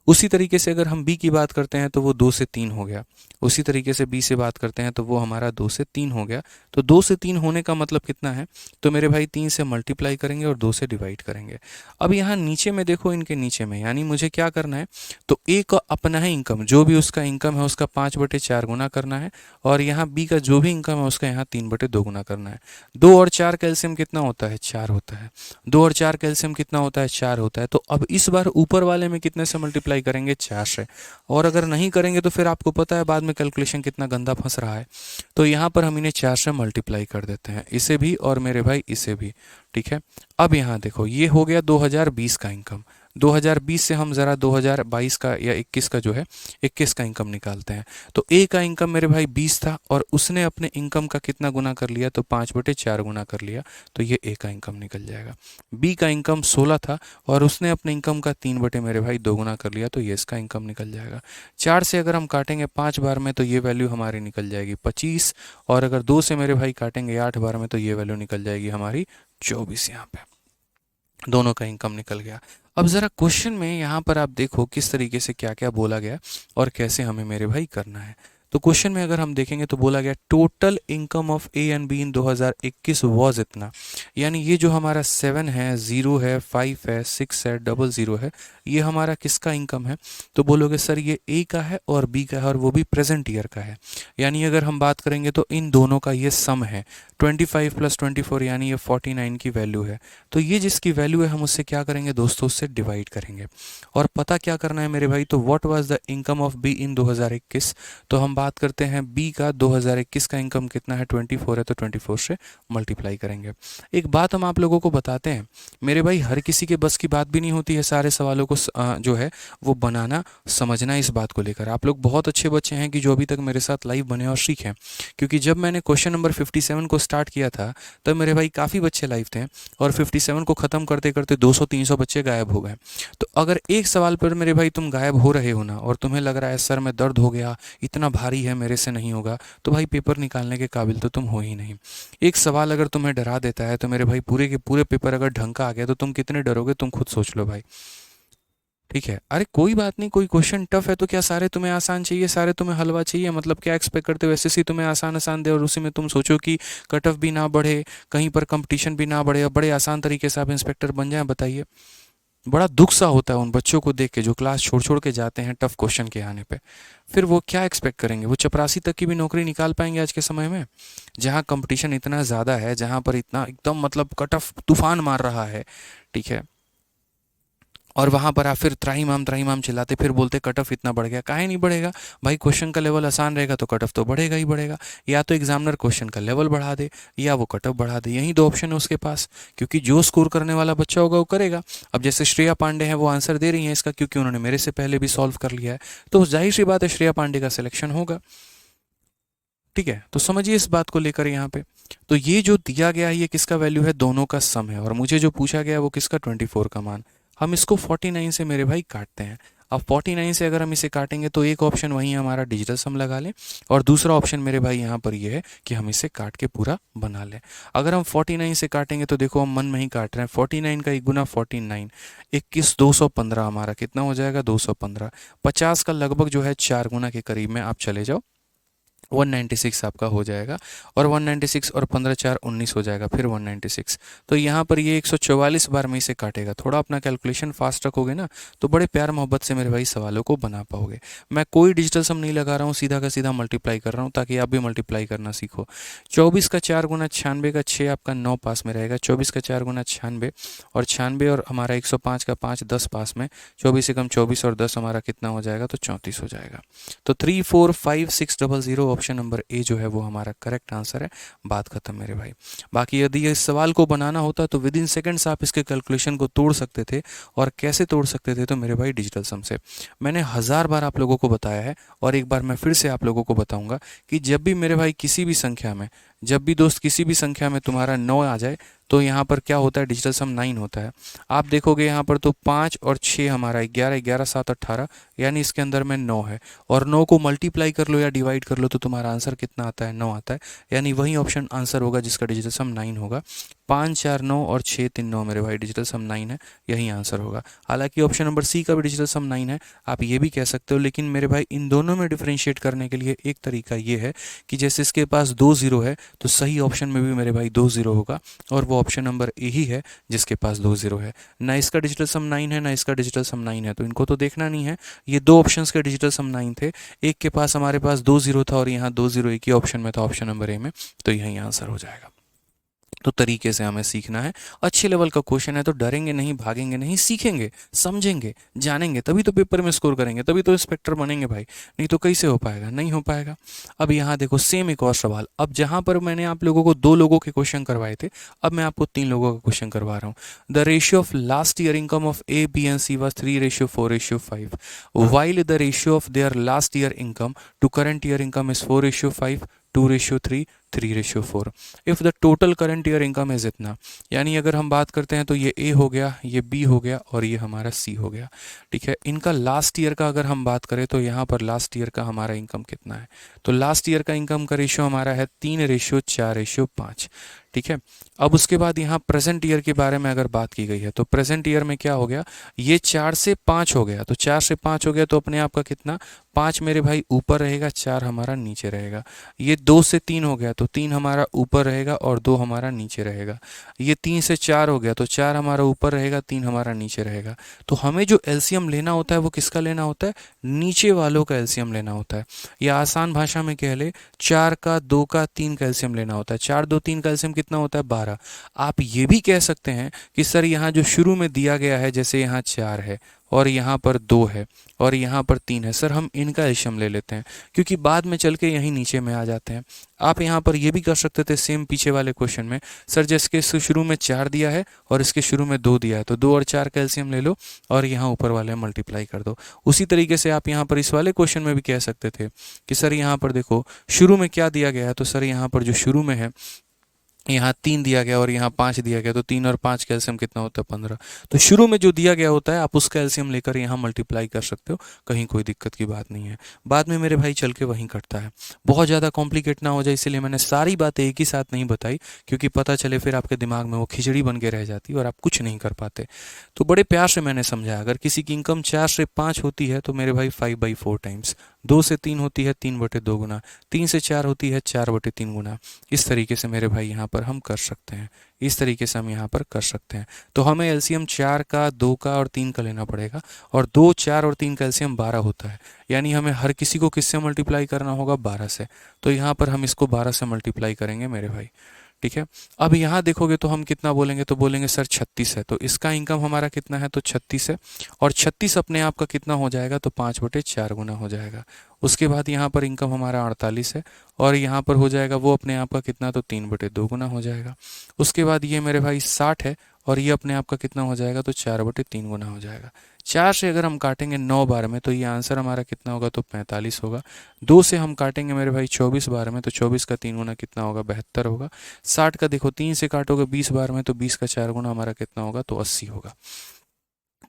उसी तरीके से अगर हम बी की बात करते हैं तो वो 2 से 3 हो गया। उसी तरीके से बी से बात करते हैं तो वो हमारा 2 से 3 हो गया। तो 2 से 3 होने का मतलब कितना है, तो मेरे भाई 3 से मल्टीप्लाई करेंगे और 2 से डिवाइड करेंगे। अब यहाँ नीचे में देखो, इनके नीचे में, यानी मुझे क्या करना है, तो ए का अपना है इनकम, जो भी उसका इनकम है उसका 5/4 गुना करना है और यहाँ बी का जो भी इनकम है उसका यहाँ 3/2 गुना करना है। 2 और 4 कैल्शियम कितना होता है, 4 होता है। 2 और 4 कैल्शियम कितना होता है, 4 होता है। तो अब इस बार ऊपर वाले में कितने से मल्टीप्लाई करेंगे, 4 से। और अगर नहीं करेंगे तो फिर आपको पता है बाद में कैलकुलेशन कितना गंदा फंस रहा है। तो यहाँ पर हम इन्हें 4 से मल्टीप्लाई कर देते हैं, इसे भी और मेरे भाई इसे भी। ठीक है, अब यहाँ देखो, ये हो गया 2020 का इनकम। 2020 से हम ज़रा 2022 का या 21 का जो है 21 का इनकम निकालते हैं। तो ए का इनकम मेरे भाई 20 था और उसने अपने इनकम का कितना गुना कर लिया, तो 5/4 गुना कर लिया। तो ये ए का इनकम निकल जाएगा। बी का इनकम 16 था और उसने अपने इनकम का 3 मेरे भाई 2 गुना कर लिया। तो ये इसका इनकम निकल जाएगा। 4 से अगर हम काटेंगे 5 बार में तो ये वैल्यू हमारी निकल जाएगी 25। और अगर 2 से मेरे भाई काटेंगे 8 बार में तो ये वैल्यू निकल जाएगी हमारी 24। यहाँ पे दोनों का इनकम निकल गया। अब ज़रा क्वेश्चन में यहाँ पर आप देखो किस तरीके से क्या क्या बोला गया और कैसे हमें मेरे भाई करना है। तो क्वेश्चन में अगर हम देखेंगे तो बोला गया total income of A and be in 2021 was इतना। यानी ये जो हमारा 7 है, 0 है, 5 है, 6 है, 00 है, ये हमारा किसका इनकम है। तो बोलोगे सर ये ए का है और बी का है और वो भी प्रेजेंट ईयर का है। यानी अगर हम बात करेंगे तो इन दोनों का ये सम है। 25 + 24 यानी ये 49 की वैल्यू है। तो ये जिसकी वैल्यू है हम उससे क्या करेंगे दोस्तों, उससे डिवाइड करेंगे। और पता क्या करना है मेरे भाई, तो what was the income of be in 2021। तो हम बात करते हैं बी का 2021 का इनकम कितना है, 24 है, तो 24 से मल्टीप्लाई करेंगे। एक बात हम आप लोगों को बताते हैं मेरे भाई, हर किसी के बस की बात भी नहीं होती है सारे सवालों को जो है वो बनाना समझना। इस बात को लेकर आप लोग बहुत अच्छे बच्चे हैं कि जो अभी तक मेरे साथ लाइव बने और सीखें। क्योंकि जब मैंने क्वेश्चन नंबर 57 को स्टार्ट किया था तब मेरे भाई काफ़ी बच्चे लाइव थे और 57 को ख़त्म करते करते 200-300 बच्चे गायब हो गए। तो अगर एक सवाल पर मेरे भाई तुम गायब हो रहे हो ना और तुम्हें लग रहा है सर में दर्द हो गया, इतना भारी है, मेरे से नहीं होगा, तो भाई पेपर निकालने के काबिल तो तुम हो ही नहीं। एक सवाल अगर तुम्हें डरा देता है तो मेरे भाई पूरे के पूरे पेपर अगर ढंग का आ गया तो तुम कितने डरोगे, तुम खुद सोच लो भाई। ठीक है, अरे कोई बात नहीं, कोई क्वेश्चन टफ है तो क्या सारे तुम्हें आसान चाहिए, सारे तुम्हें हलवा चाहिए? मतलब क्या एक्सपेक्ट करते हो एसएससी तुम्हें आसान आसान दे और उसी में तुम सोचो कि कट ऑफ भी ना बढ़े, कहीं पर कंपटीशन भी ना बढ़े और बड़े आसान तरीके से आप इंस्पेक्टर बन जाएं? बताइए, बड़ा दुख सा होता है उन बच्चों को देख के जो क्लास छोड़ छोड़ के जाते हैं टफ क्वेश्चन के आने पे। फिर वो क्या एक्सपेक्ट करेंगे, वो चपरासी तक की भी नौकरी निकाल पाएंगे आज के समय में, जहाँ कंपटीशन इतना ज़्यादा है, जहाँ पर इतना एकदम मतलब कट ऑफ तूफान मार रहा है। ठीक है, और वहाँ पर आप फिर त्राहिमाम चिल्लाते फिर बोलते कट ऑफ इतना बढ़ गया। काहे नहीं बढ़ेगा भाई, क्वेश्चन का लेवल आसान रहेगा तो कट ऑफ तो बढ़ेगा ही बढ़ेगा। या तो एग्जामिनर क्वेश्चन का लेवल बढ़ा दे या वो कट ऑफ बढ़ा दे, यही दो ऑप्शन है उसके पास। क्योंकि जो स्कोर करने वाला बच्चा होगा वो करेगा। अब जैसे श्रेया पांडे हैं वो आंसर दे रही हैं इसका, क्योंकि उन्होंने मेरे से पहले भी सॉल्व कर लिया है, तो जाहिर सी बात है श्रेया पांडे का सिलेक्शन होगा। ठीक है, तो समझिए इस बात को लेकर यहाँ पे। तो ये जो दिया गया है ये किसका वैल्यू है, दोनों का सम है, और मुझे जो पूछा गया है वो किसका, 24 का मान। हम इसको 49 से मेरे भाई काटते हैं। अब 49 से अगर हम इसे काटेंगे तो एक ऑप्शन वही हमारा डिजिटल सम लगा लें, और दूसरा ऑप्शन मेरे भाई यहाँ पर ये है कि हम इसे काट के पूरा बना लें। अगर हम 49 से काटेंगे तो देखो हम मन में ही काट रहे हैं, 49 का 1 गुना 49, 21 215 हमारा कितना हो जाएगा, 215। 50 का लगभग जो है 4 गुना के करीब में आप चले जाओ, 196 आपका हो जाएगा, और 196 और 15 4 19 हो जाएगा, फिर 196। तो यहाँ पर ये 144 बार में इसे काटेगा। थोड़ा अपना कैलकुलेशन फास्ट रखोगे ना तो बड़े प्यार मोहब्बत से मेरे भाई सवालों को बना पाओगे। मैं कोई डिजिटल सम नहीं लगा रहा हूँ, सीधा का सीधा मल्टीप्लाई कर रहा हूँ ताकि आप भी मल्टीप्लाई करना सीखो। 24 का 4 गुना 96 का 6 आपका 9 पास में रहेगा, 24 का 4 गुना 96, और 96 और हमारा 105 का 5 10 पास में, 24 से कम 24 और 10 हमारा कितना हो जाएगा, तो 34 हो जाएगा। तो 345600 ऑप्शन नंबर ए जो है वो हमारा करेक्ट आंसर है। बात खत्म मेरे भाई। बाकी यदि इस सवाल को बनाना होता तो विद इन सेकेंड्स आप इसके कैलकुलेशन को तोड़ सकते थे, और कैसे तोड़ सकते थे, तो मेरे भाई डिजिटल सम से। मैंने 1000 बार आप लोगों को बताया है, और एक बार मैं फिर से आप लोगों को बताऊंगा कि जब भी मेरे भाई किसी भी संख्या में, जब भी दोस्त किसी भी संख्या में तुम्हारा 9 आ जाए तो यहाँ पर क्या होता है, डिजिटल सम 9 होता है। आप देखोगे यहाँ पर तो 5 और 6 हमारा 11, 11 7 18, यानी इसके अंदर में 9 है, और 9 को मल्टीप्लाई कर लो या डिवाइड कर लो तो तुम्हारा आंसर कितना आता है, 9 आता है। यानी वही ऑप्शन आंसर होगा जिसका डिजिटल सम 9 होगा। 5 4 9 और 6 3 9 मेरे भाई डिजिटल सम 9 है, यही आंसर होगा। हालांकि ऑप्शन नंबर सी का भी डिजिटल सम 9 है, आप ये भी कह सकते हो, लेकिन मेरे भाई इन दोनों में डिफ्रेंशिएट करने के लिए एक तरीका ये है कि जैसे इसके पास 2 जीरो है तो सही ऑप्शन में भी मेरे भाई 2 जीरो होगा, और वो ऑप्शन नंबर ए ही है जिसके पास 2 जीरो है। ना इसका डिजिटल सम 9 है, ना इसका डिजिटल सम 9 है, तो इनको तो देखना नहीं है। ये दो ऑप्शंस के डिजिटल सम 9 थे, एक के पास हमारे पास 2 जीरो था और यहाँ 2 जीरो एक ही ऑप्शन में था, ऑप्शन नंबर ए में, तो यही आंसर हो जाएगा। तो तरीके से हमें सीखना है। अच्छे लेवल का क्वेश्चन है तो डरेंगे नहीं, भागेंगे नहीं, सीखेंगे, समझेंगे, जानेंगे, तभी तो पेपर में स्कोर करेंगे, तभी तो इंस्पेक्टर बनेंगे भाई। नहीं तो कैसे हो पाएगा, नहीं हो पाएगा। अब यहाँ देखो सेम एक और सवाल। अब जहाँ पर मैंने आप लोगों को 2 लोगों के क्वेश्चन करवाए थे, अब मैं आपको 3 लोगों का क्वेश्चन करवा रहा हूँ। The ratio of last year income of A B and C was 3:4:5, while the ratio of their last year income to current year income is 4:5, 2:3, 3:4। If the total current year income is इतना, यानी अगर हम बात करते हैं तो ये ए हो गया, ये बी हो गया, और ये हमारा सी हो गया। ठीक है, इनका लास्ट ईयर का अगर हम बात करें तो यहाँ पर लास्ट ईयर का हमारा इनकम कितना है, तो लास्ट ईयर का इनकम का रेशियो हमारा है 3:4:5। ठीक है, अब उसके बाद यहाँ प्रेजेंट ईयर के बारे में अगर बात की गई है तो प्रेजेंट ईयर में क्या हो गया, ये 4 से 5 हो गया, तो 4 से 5 हो गया तो अपने आप का कितना, 5 मेरे भाई ऊपर रहेगा, 4 हमारा नीचे रहेगा। ये 2 से 3 हो गया तो 3 हमारा ऊपर रहेगा और 2 हमारा नीचे रहेगा। ये 3 से 4 हो गया तो 4 हमारा ऊपर रहेगा, 3 हमारा नीचे रहेगा। तो हमें जो एलसीएम लेना होता है वो किसका लेना होता है, नीचे वालों का एलसीएम लेना होता है, या आसान भाषा में कह ले 4 का, 2 का, 3 का एलसीएम लेना होता है। 4 2 3 का एलसीएम कितना होता है, 12। आप ये भी कह सकते हैं कि सर यहाँ जो शुरू में दिया गया है, जैसे यहाँ 4 है और यहाँ पर 2 है और यहाँ पर 3 है, सर हम इनका एलसीएम ले लेते हैं क्योंकि बाद में चल के यहीं नीचे में आ जाते हैं। आप यहाँ पर ये भी कर सकते थे सेम पीछे वाले क्वेश्चन में, सर जिसके शुरू में 4 दिया है और इसके शुरू में 2 दिया है तो 2 और 4 का एलसीएम ले लो और यहाँ ऊपर वाले मल्टीप्लाई कर दो। उसी तरीके से आप यहाँ पर इस वाले क्वेश्चन में भी कह सकते थे कि सर यहाँ पर देखो शुरू में क्या दिया गया है, तो सर यहाँ पर जो शुरू में है यहाँ 3 दिया गया और यहाँ 5 दिया गया तो 3 और 5 का एलसीएम कितना होता है, 15। तो शुरू में जो दिया गया होता है आप उसका एलसीएम लेकर यहाँ मल्टीप्लाई कर सकते हो, कहीं कोई दिक्कत की बात नहीं है। बाद में मेरे भाई चल के वहीं कटता है। बहुत ज़्यादा कॉम्प्लिकेट ना हो जाए इसलिए मैंने सारी बातें एक ही साथ नहीं बताई, क्योंकि पता चले फिर आपके दिमाग में वो खिचड़ी बन के रह जाती और आप कुछ नहीं कर पाते। तो बड़े प्यार से मैंने समझाया, अगर किसी की इनकम 4 से 5 होती है तो मेरे भाई 5/4 टाइम्स, 2 से 3 होती है 3/2 गुना, 3 से 4 होती है 4/3 गुना। इस तरीके से मेरे भाई यहाँ पर हम कर सकते हैं, इस तरीके से हम यहाँ पर कर सकते हैं। तो हमें एलसीएम 4 का, 2 का और 3 का लेना पड़ेगा, और 2 4 और 3 का एलसीएम 12 होता है, यानी हमें हर किसी को किससे मल्टीप्लाई करना होगा, 12 से। तो यहाँ पर हम इसको 12 से मल्टीप्लाई करेंगे मेरे भाई। ठीक है, अब यहाँ देखोगे तो हम कितना बोलेंगे, तो बोलेंगे सर 36 है, तो इसका इनकम हमारा कितना है, तो 36 है, और 36 अपने आप का कितना हो जाएगा, तो 5/4 गुना हो जाएगा। उसके बाद यहाँ पर इनकम हमारा 48 है, और यहाँ पर हो जाएगा वो अपने आप का कितना, तो 3/2 गुना हो जाएगा। उसके बाद ये मेरे भाई 60 है, और ये अपने आप का कितना हो जाएगा, तो 4/3 गुना हो जाएगा। 4 से अगर हम काटेंगे 9 बार में तो ये आंसर हमारा कितना होगा, तो 45 होगा। 2 से हम काटेंगे मेरे भाई 24 बार में, तो 24 का 3 गुना कितना होगा, 72 होगा। 60 का देखो 3 से काटोगे 20 बार में, तो 20 का 4 गुना हमारा कितना होगा, तो 80 होगा।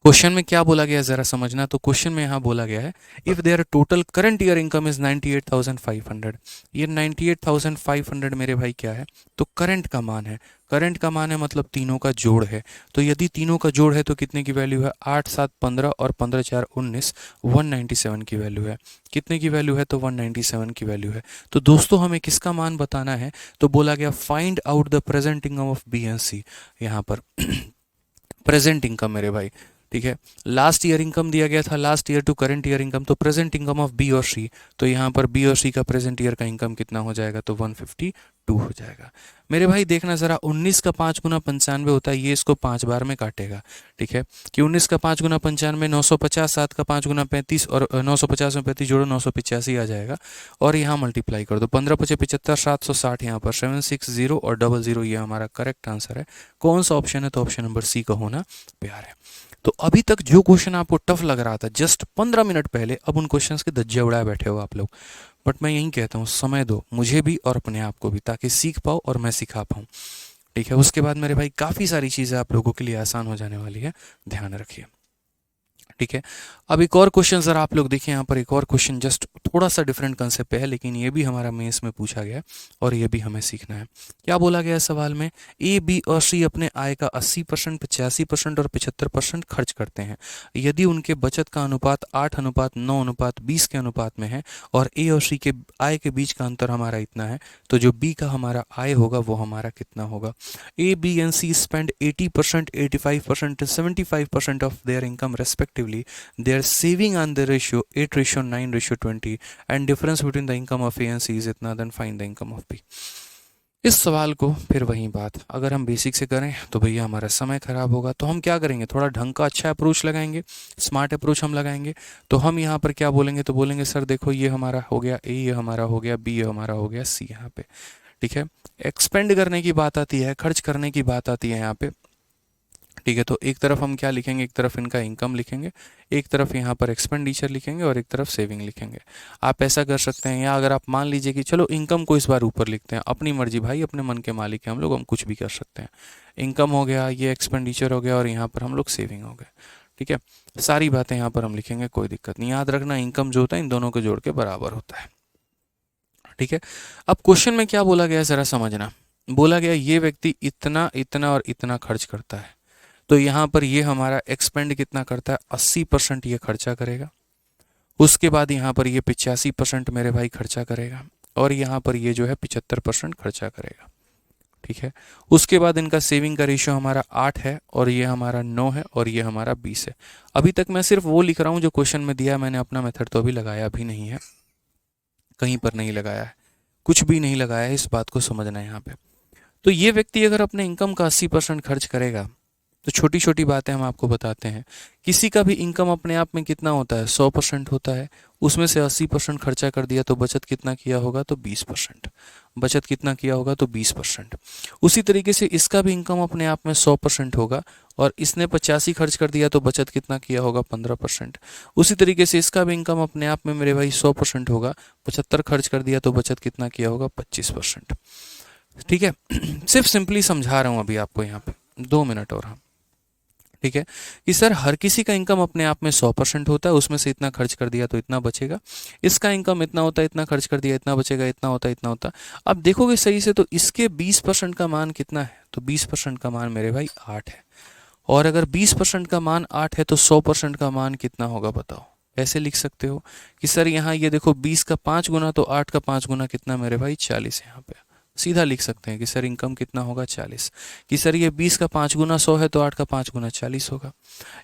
क्वेश्चन में क्या बोला गया है जरा समझना। तो क्वेश्चन में यहाँ बोला गया है, if their total current year income is 98,500। ये 98,500 मेरे भाई क्या है, तो करंट का मान है। करंट का मान है मतलब तीनों का जोड़ है। तो यदि तीनों का जोड़ है तो कितने की वैल्यू है, 8 7 15 और 15 4 19, 197 की वैल्यू है। कितने की वैल्यू है, तो 197 की वैल्यू है। तो दोस्तों हमें किसका मान बताना है, तो बोला गया find out the present income of B and C. यहाँ पर प्रेजेंट इनकम मेरे भाई, ठीक है। लास्ट ईयर इनकम दिया गया था, last year to current year income, तो प्रेजेंट इनकम ऑफ बी और सी। तो यहाँ पर बी और सी का प्रेजेंट ईयर का इनकम कितना हो जाएगा, तो 152 हो जाएगा। मेरे भाई देखना जरा, 19 का 5 गुना 95 होता है, ये इसको 5 बार में काटेगा, ठीक है। कि 19 का 5 गुना 95 950, 7 का 5 गुना 35, और 950 में 35 जोड़ो 985 आ जाएगा, और यहाँ मल्टीप्लाई कर दो, 15 5 75, 760 यहाँ पर 760 और 00, ये हमारा करेक्ट आंसर है। कौन सा ऑप्शन है, तो ऑप्शन नंबर सी का होना प्यार है। तो अभी तक जो क्वेश्चन आपको टफ लग रहा था जस्ट 15 मिनट पहले, अब उन क्वेश्चंस के धज्जे उड़ाए बैठे हो आप लोग। बट मैं यही कहता हूँ, समय दो मुझे भी और अपने आप को भी, ताकि सीख पाओ और मैं सिखा पाऊँ, ठीक है। उसके बाद मेरे भाई काफ़ी सारी चीज़ें आप लोगों के लिए आसान हो जाने वाली है, ध्यान रखिए, ठीक है। अब एक और क्वेश्चन ज़रा आप लोग देखिए, यहाँ पर एक और क्वेश्चन जस्ट थोड़ा सा डिफरेंट कंसेप्ट पे है, लेकिन ये भी हमारा मेंस में पूछा गया है और ये भी हमें सीखना है। क्या बोला गया है सवाल में, ए बी और सी अपने आय का 80%, 85% और 75% खर्च करते हैं। यदि उनके बचत का अनुपात 8:9:20 के अनुपात में है, और ए और सी के आय के बीच का अंतर हमारा इतना है, तो जो बी का हमारा आय होगा वो हमारा कितना होगा। A B and C spend 80%, 85%, 75% of their income respectively. They are saving on the ratio 8:9:20, and difference between the income of A and C is इतना, then find the income of B। इस सवाल को फिर वही बात, अगर हम basic से करें तो भैया हमारा समय खराब होगा। तो हम क्या करेंगे, थोड़ा ढंग का अच्छा अप्रोच लगाएंगे, स्मार्ट अप्रोच हम लगाएंगे। तो हम यहाँ पर क्या बोलेंगे, तो बोलेंगे सर देखो ये हमारा हो गया ए, ये हमारा हो गया बी, ये हमारा हो गया सी यहाँ पे, ठीक है। एक्सपेंड करने की बात आती है, खर्च करने की बात आती है यहाँ पे, ठीक है। तो एक तरफ हम क्या लिखेंगे, एक तरफ इनका इनकम लिखेंगे, एक तरफ यहाँ पर एक्सपेंडिचर लिखेंगे, और एक तरफ सेविंग लिखेंगे। आप ऐसा कर सकते हैं, या अगर आप मान लीजिए कि चलो इनकम को इस बार ऊपर लिखते हैं, अपनी मर्जी भाई, अपने मन के मालिक हैं हम लोग, हम कुछ भी कर सकते हैं। इनकम हो गया, ये एक्सपेंडिचर हो गया, और यहाँ पर हम लोग सेविंग हो गए, ठीक है। सारी बातें यहाँ पर हम लिखेंगे, कोई दिक्कत नहीं। याद रखना इनकम जो होता है इन दोनों को जोड़ के बराबर होता है, ठीक है। अब क्वेश्चन में क्या बोला गया जरा समझना। बोला गया ये व्यक्ति इतना इतना और इतना खर्च करता है, तो यहाँ पर ये हमारा एक्सपेंड कितना करता है, 80% ये खर्चा करेगा। उसके बाद यहाँ पर ये 85% मेरे भाई खर्चा करेगा, और यहाँ पर ये जो है 75% खर्चा करेगा, ठीक है। उसके बाद इनका सेविंग का रेशियो हमारा 8 है, और ये हमारा 9 है, और ये हमारा 20 है। अभी तक मैं सिर्फ वो लिख रहा हूँ जो क्वेश्चन में दिया है, मैंने अपना मेथड तो अभी लगाया भी नहीं है, कहीं पर नहीं लगाया है, कुछ भी नहीं लगाया है, इस बात को समझना है यहाँ पे। तो ये व्यक्ति अगर अपने इनकम का 80% खर्च करेगा, तो छोटी छोटी बातें हम आपको बताते हैं। किसी का भी इनकम अपने आप में कितना होता है, 100% होता है, उसमें से 80% खर्चा कर दिया, तो बचत कितना किया होगा, तो 20%। बचत कितना किया होगा, तो 20%। उसी तरीके से इसका भी इनकम अपने आप में 100% होगा, और इसने 85 खर्च कर दिया, तो बचत कितना किया होगा, 15%। उसी तरीके से इसका भी इनकम अपने आप में मेरे भाई 100% होगा, 75 खर्च कर दिया, तो बचत कितना किया होगा, 25%, ठीक है। सिर्फ सिंपली समझा रहा हूँ अभी आपको यहाँ पे, 2 मिनट और हम, ठीक है। कि सर हर किसी का इनकम अपने आप में 100% होता है, उसमें से इतना खर्च कर दिया तो इतना बचेगा, इसका इनकम इतना होता है, इतना खर्च कर दिया इतना बचेगा, इतना होता है इतना होता। अब देखोगे सही से तो इसके 20% का मान कितना है, तो 20% का मान मेरे भाई 8 है, और अगर 20% का मान 8 है तो 100% का मान कितना होगा बताओ। ऐसे लिख सकते हो कि सर यहाँ ये देखो 20 का 5 गुना, तो 8 का 5 गुना कितना मेरे भाई, 40 यहाँ पे। सीधा लिख सकते हैं कि सर इनकम कितना होगा, 40। कि सर ये 20 का 5 गुना 100 है, तो 8 का 5 गुना 40 होगा।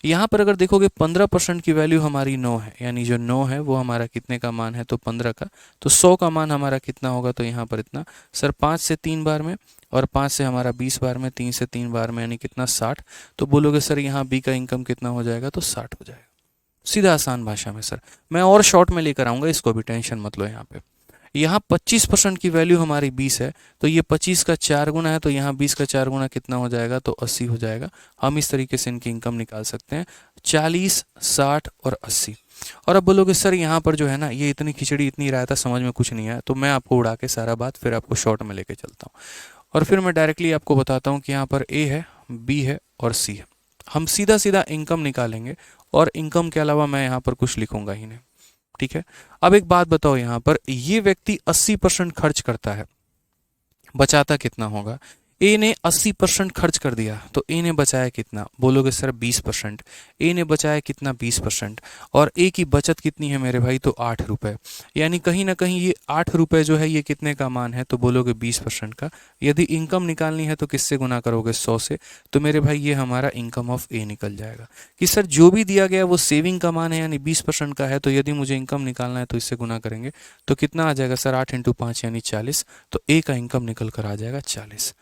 यहाँ पर अगर देखोगे 15% की वैल्यू हमारी 9 है, यानी जो 9 है वो हमारा कितने का मान है, तो 15 का। तो 100 का मान हमारा कितना होगा, तो यहाँ पर इतना। सर 5 से 3 बार में, और 5 से हमारा 20 बार में, 3 से 3 बार में, यानी कितना 60। तो बोलोगे सर यहाँ बी का इनकम कितना हो जाएगा, तो 60 हो जाएगा। सीधा आसान भाषा में सर, मैं और शॉर्ट में लेकर आऊँगा, इसको भी टेंशन मत लो। यहाँ 25% की वैल्यू हमारी 20 है, तो ये 25 का 4 गुना है, तो यहाँ 20 का 4 गुना कितना हो जाएगा, तो 80 हो जाएगा। हम इस तरीके से इनकी इनकम निकाल सकते हैं, 40, 60 और 80। और अब बोलोगे सर यहाँ पर जो है ना, ये इतनी खिचड़ी इतनी रायता समझ में कुछ नहीं आया, तो मैं आपको उड़ा के सारा बात फिर आपको शॉर्ट में लेके चलता हूँ और फिर मैं डायरेक्टली आपको बताता हूँ कि यहाँ पर ए है, बी है और सी है। हम सीधा सीधा इनकम निकालेंगे और इनकम के अलावा मैं यहाँ पर कुछ लिखूंगा ही नहीं, ठीक है। अब एक बात बताओ, यहाँ पर ये व्यक्ति 80% खर्च करता है, बचाता कितना होगा। ए ने 80% खर्च कर दिया, तो ए ने बचाया कितना, बोलोगे सर 20%। ए ने बचाया कितना, 20%। और ए की बचत कितनी है मेरे भाई, तो 8 रुपये। यानी कहीं ना कहीं ये 8 रुपये जो है ये कितने का मान है, तो बोलोगे 20% का। यदि इनकम निकालनी है तो किससे गुना करोगे, 100 से। तो मेरे भाई ये हमारा इनकम ऑफ ए निकल जाएगा कि सर जो भी दिया गया वो सेविंग का मान है, यानी 20% का है, तो यदि मुझे इनकम निकालना है तो इससे गुना करेंगे तो कितना आ जाएगा सर, 8 × 5 यानी 40। तो ए का इनकम निकल कर आ जाएगा 40,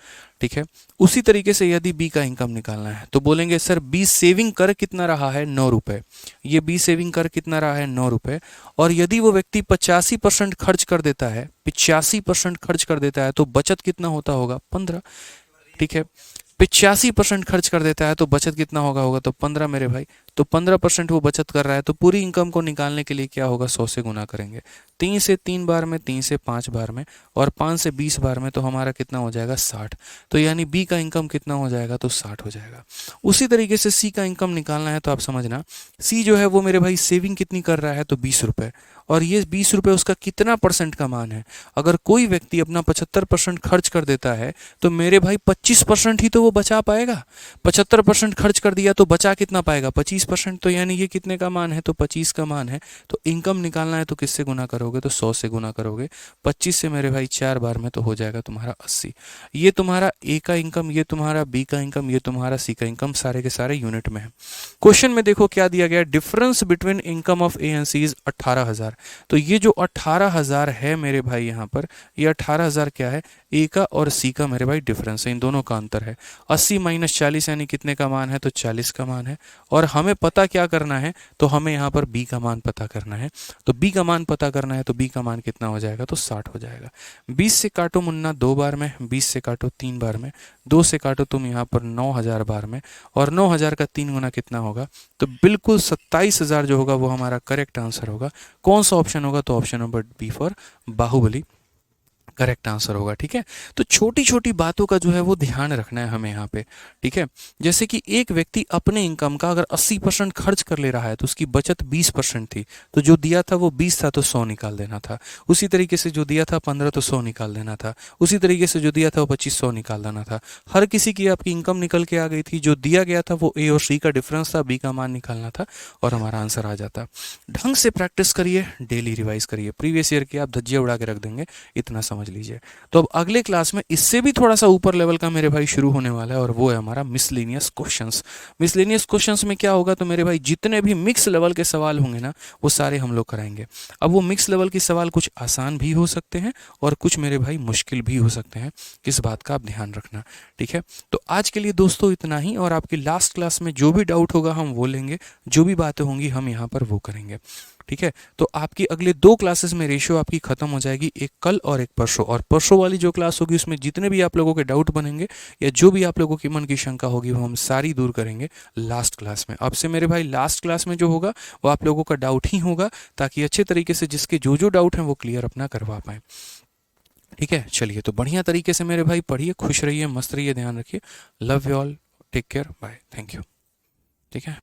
ठीक है। उसी तरीके से यदि बी का इनकम निकालना है तो बोलेंगे सर बी सेविंग कर कितना रहा है, 9 रुपये। ये बी सेविंग कर कितना रहा है, 9 रुपये। और यदि वो व्यक्ति 85% खर्च कर देता है, 85% खर्च कर देता है, तो बचत कितना होता होगा, 15, ठीक है। 85% खर्च कर देता है तो बचत कितना होगा तो 15 मेरे भाई। तो 15% वो बचत कर रहा है, तो पूरी इनकम को निकालने के लिए क्या होगा, 100 से गुना करेंगे। 3 से 3 बार में, 3 से 5 बार में और 5 से 20 बार में, तो हमारा कितना हो जाएगा, 60। तो यानी बी का इनकम कितना हो जाएगा, तो 60 हो जाएगा। उसी तरीके से सी का इनकम निकालना है तो आप समझना, सी जो है वो मेरे भाई सेविंग कितनी कर रहा है, तो 20 रुपये। और ये 20 रुपये उसका कितना परसेंट का मान है। अगर कोई व्यक्ति अपना 75% खर्च कर देता है तो मेरे भाई 25% ही तो वो बचा पाएगा। 75% खर्च कर दिया तो बचा कितना पाएगा, 25%। तो यानी ये कितने का मान है, तो 25 का मान है। तो इनकम निकालना है तो किससे गुना करोगे, तो 100 से गुना करोगे। 25 से मेरे भाई 4 बार में तो हो जाएगा तुम्हारा 80। ये तुम्हारा ए का इनकम, ये तुम्हारा बी का इनकम, ये तुम्हारा सी का इनकम, सारे के सारे यूनिट में है। क्वेश्चन में देखो क्या दिया गया, difference between income of A and C is 18,000। तो ये जो 18,000 है मेरे भाई, यहाँ पर ये 18,000 क्या है, ए का और सी का मेरे भाई डिफरेंस है, इन दोनों का अंतर है। 80 - 40 यानी कितने का मान है, तो 40 का मान है। और हमें पता क्या करना है, तो हमें यहाँ पर बी का मान पता करना है। तो बी का मान पता करना है तो बी का मान कितना हो जाएगा, तो 60 हो जाएगा। 20 से काटो मुन्ना 2 बार में, 20 से काटो 3 बार में, 2 से काटो तुम यहाँ पर 9,000 बार में, और 9,000 का 3 गुना कितना होगा, तो बिल्कुल 27,000 जो होगा वो हमारा करेक्ट आंसर होगा। कौन सा ऑप्शन होगा, तो option number B for Baahubali correct answer होगा, ठीक है। तो छोटी छोटी बातों का जो है वो ध्यान रखना है हमें यहाँ पे, ठीक है। जैसे कि एक व्यक्ति अपने इनकम का अगर 80% खर्च कर ले रहा है तो उसकी बचत 20% थी, तो जो दिया था वो 20 था तो 100 निकाल देना था। उसी तरीके से जो दिया था 15 तो 100 निकाल देना था। उसी तरीके से जो दिया था वो 2500 निकाल देना था। हर किसी की आपकी इनकम निकल के आ गई थी, जो दिया गया था वो ए और सी का डिफरेंस था, बी का मान निकालना था और हमारा आंसर आ जाता। ढंग से प्रैक्टिस करिए, डेली रिवाइज करिए। प्रीवियस ईयर की आप धज्जियाँ उड़ा के रख देंगे, इतना समझ लीजिए। तो अब अगले क्लास में इससे भी थोड़ा सा ऊपर लेवल का मेरे भाई शुरू होने वाला है, और वो है हमारा मिसलेनियस क्वेश्चंस। मिसलेनियस क्वेश्चंस में क्या होगा, तो मेरे भाई जितने भी मिक्स लेवल के सवाल होंगे ना वो सारे हम लोग कराएंगे। अब वो मिक्स लेवल के सवाल कुछ आसान भी हो सकते हैं और कुछ मेरे भाई मुश्किल भी हो सकते हैं, किस बात का आप ध्यान रखना, ठीक है। तो आज के लिए दोस्तों इतना ही, और आपकी लास्ट क्लास में जो भी डाउट होगा हम वो लेंगे, जो भी बातें होंगी हम यहाँ पर वो करेंगे, ठीक है। तो आपकी अगले 2 क्लासेस में रेशियो आपकी खत्म हो जाएगी, एक कल और एक परसों। और परसों वाली जो क्लास होगी उसमें जितने भी आप लोगों के डाउट बनेंगे या जो भी आप लोगों की मन की शंका होगी वो हम सारी दूर करेंगे लास्ट क्लास में। अब से मेरे भाई लास्ट क्लास में जो होगा वो आप लोगों का डाउट ही होगा, ताकि अच्छे तरीके से जिसके जो जो डाउट हैं वो क्लियर अपना करवा पाएँ, ठीक है। चलिए, तो बढ़िया तरीके से मेरे भाई पढ़िए, खुश रहिए, मस्त रहिए, ध्यान रखिए। Love you all, take care, bye, thank you, ठीक है।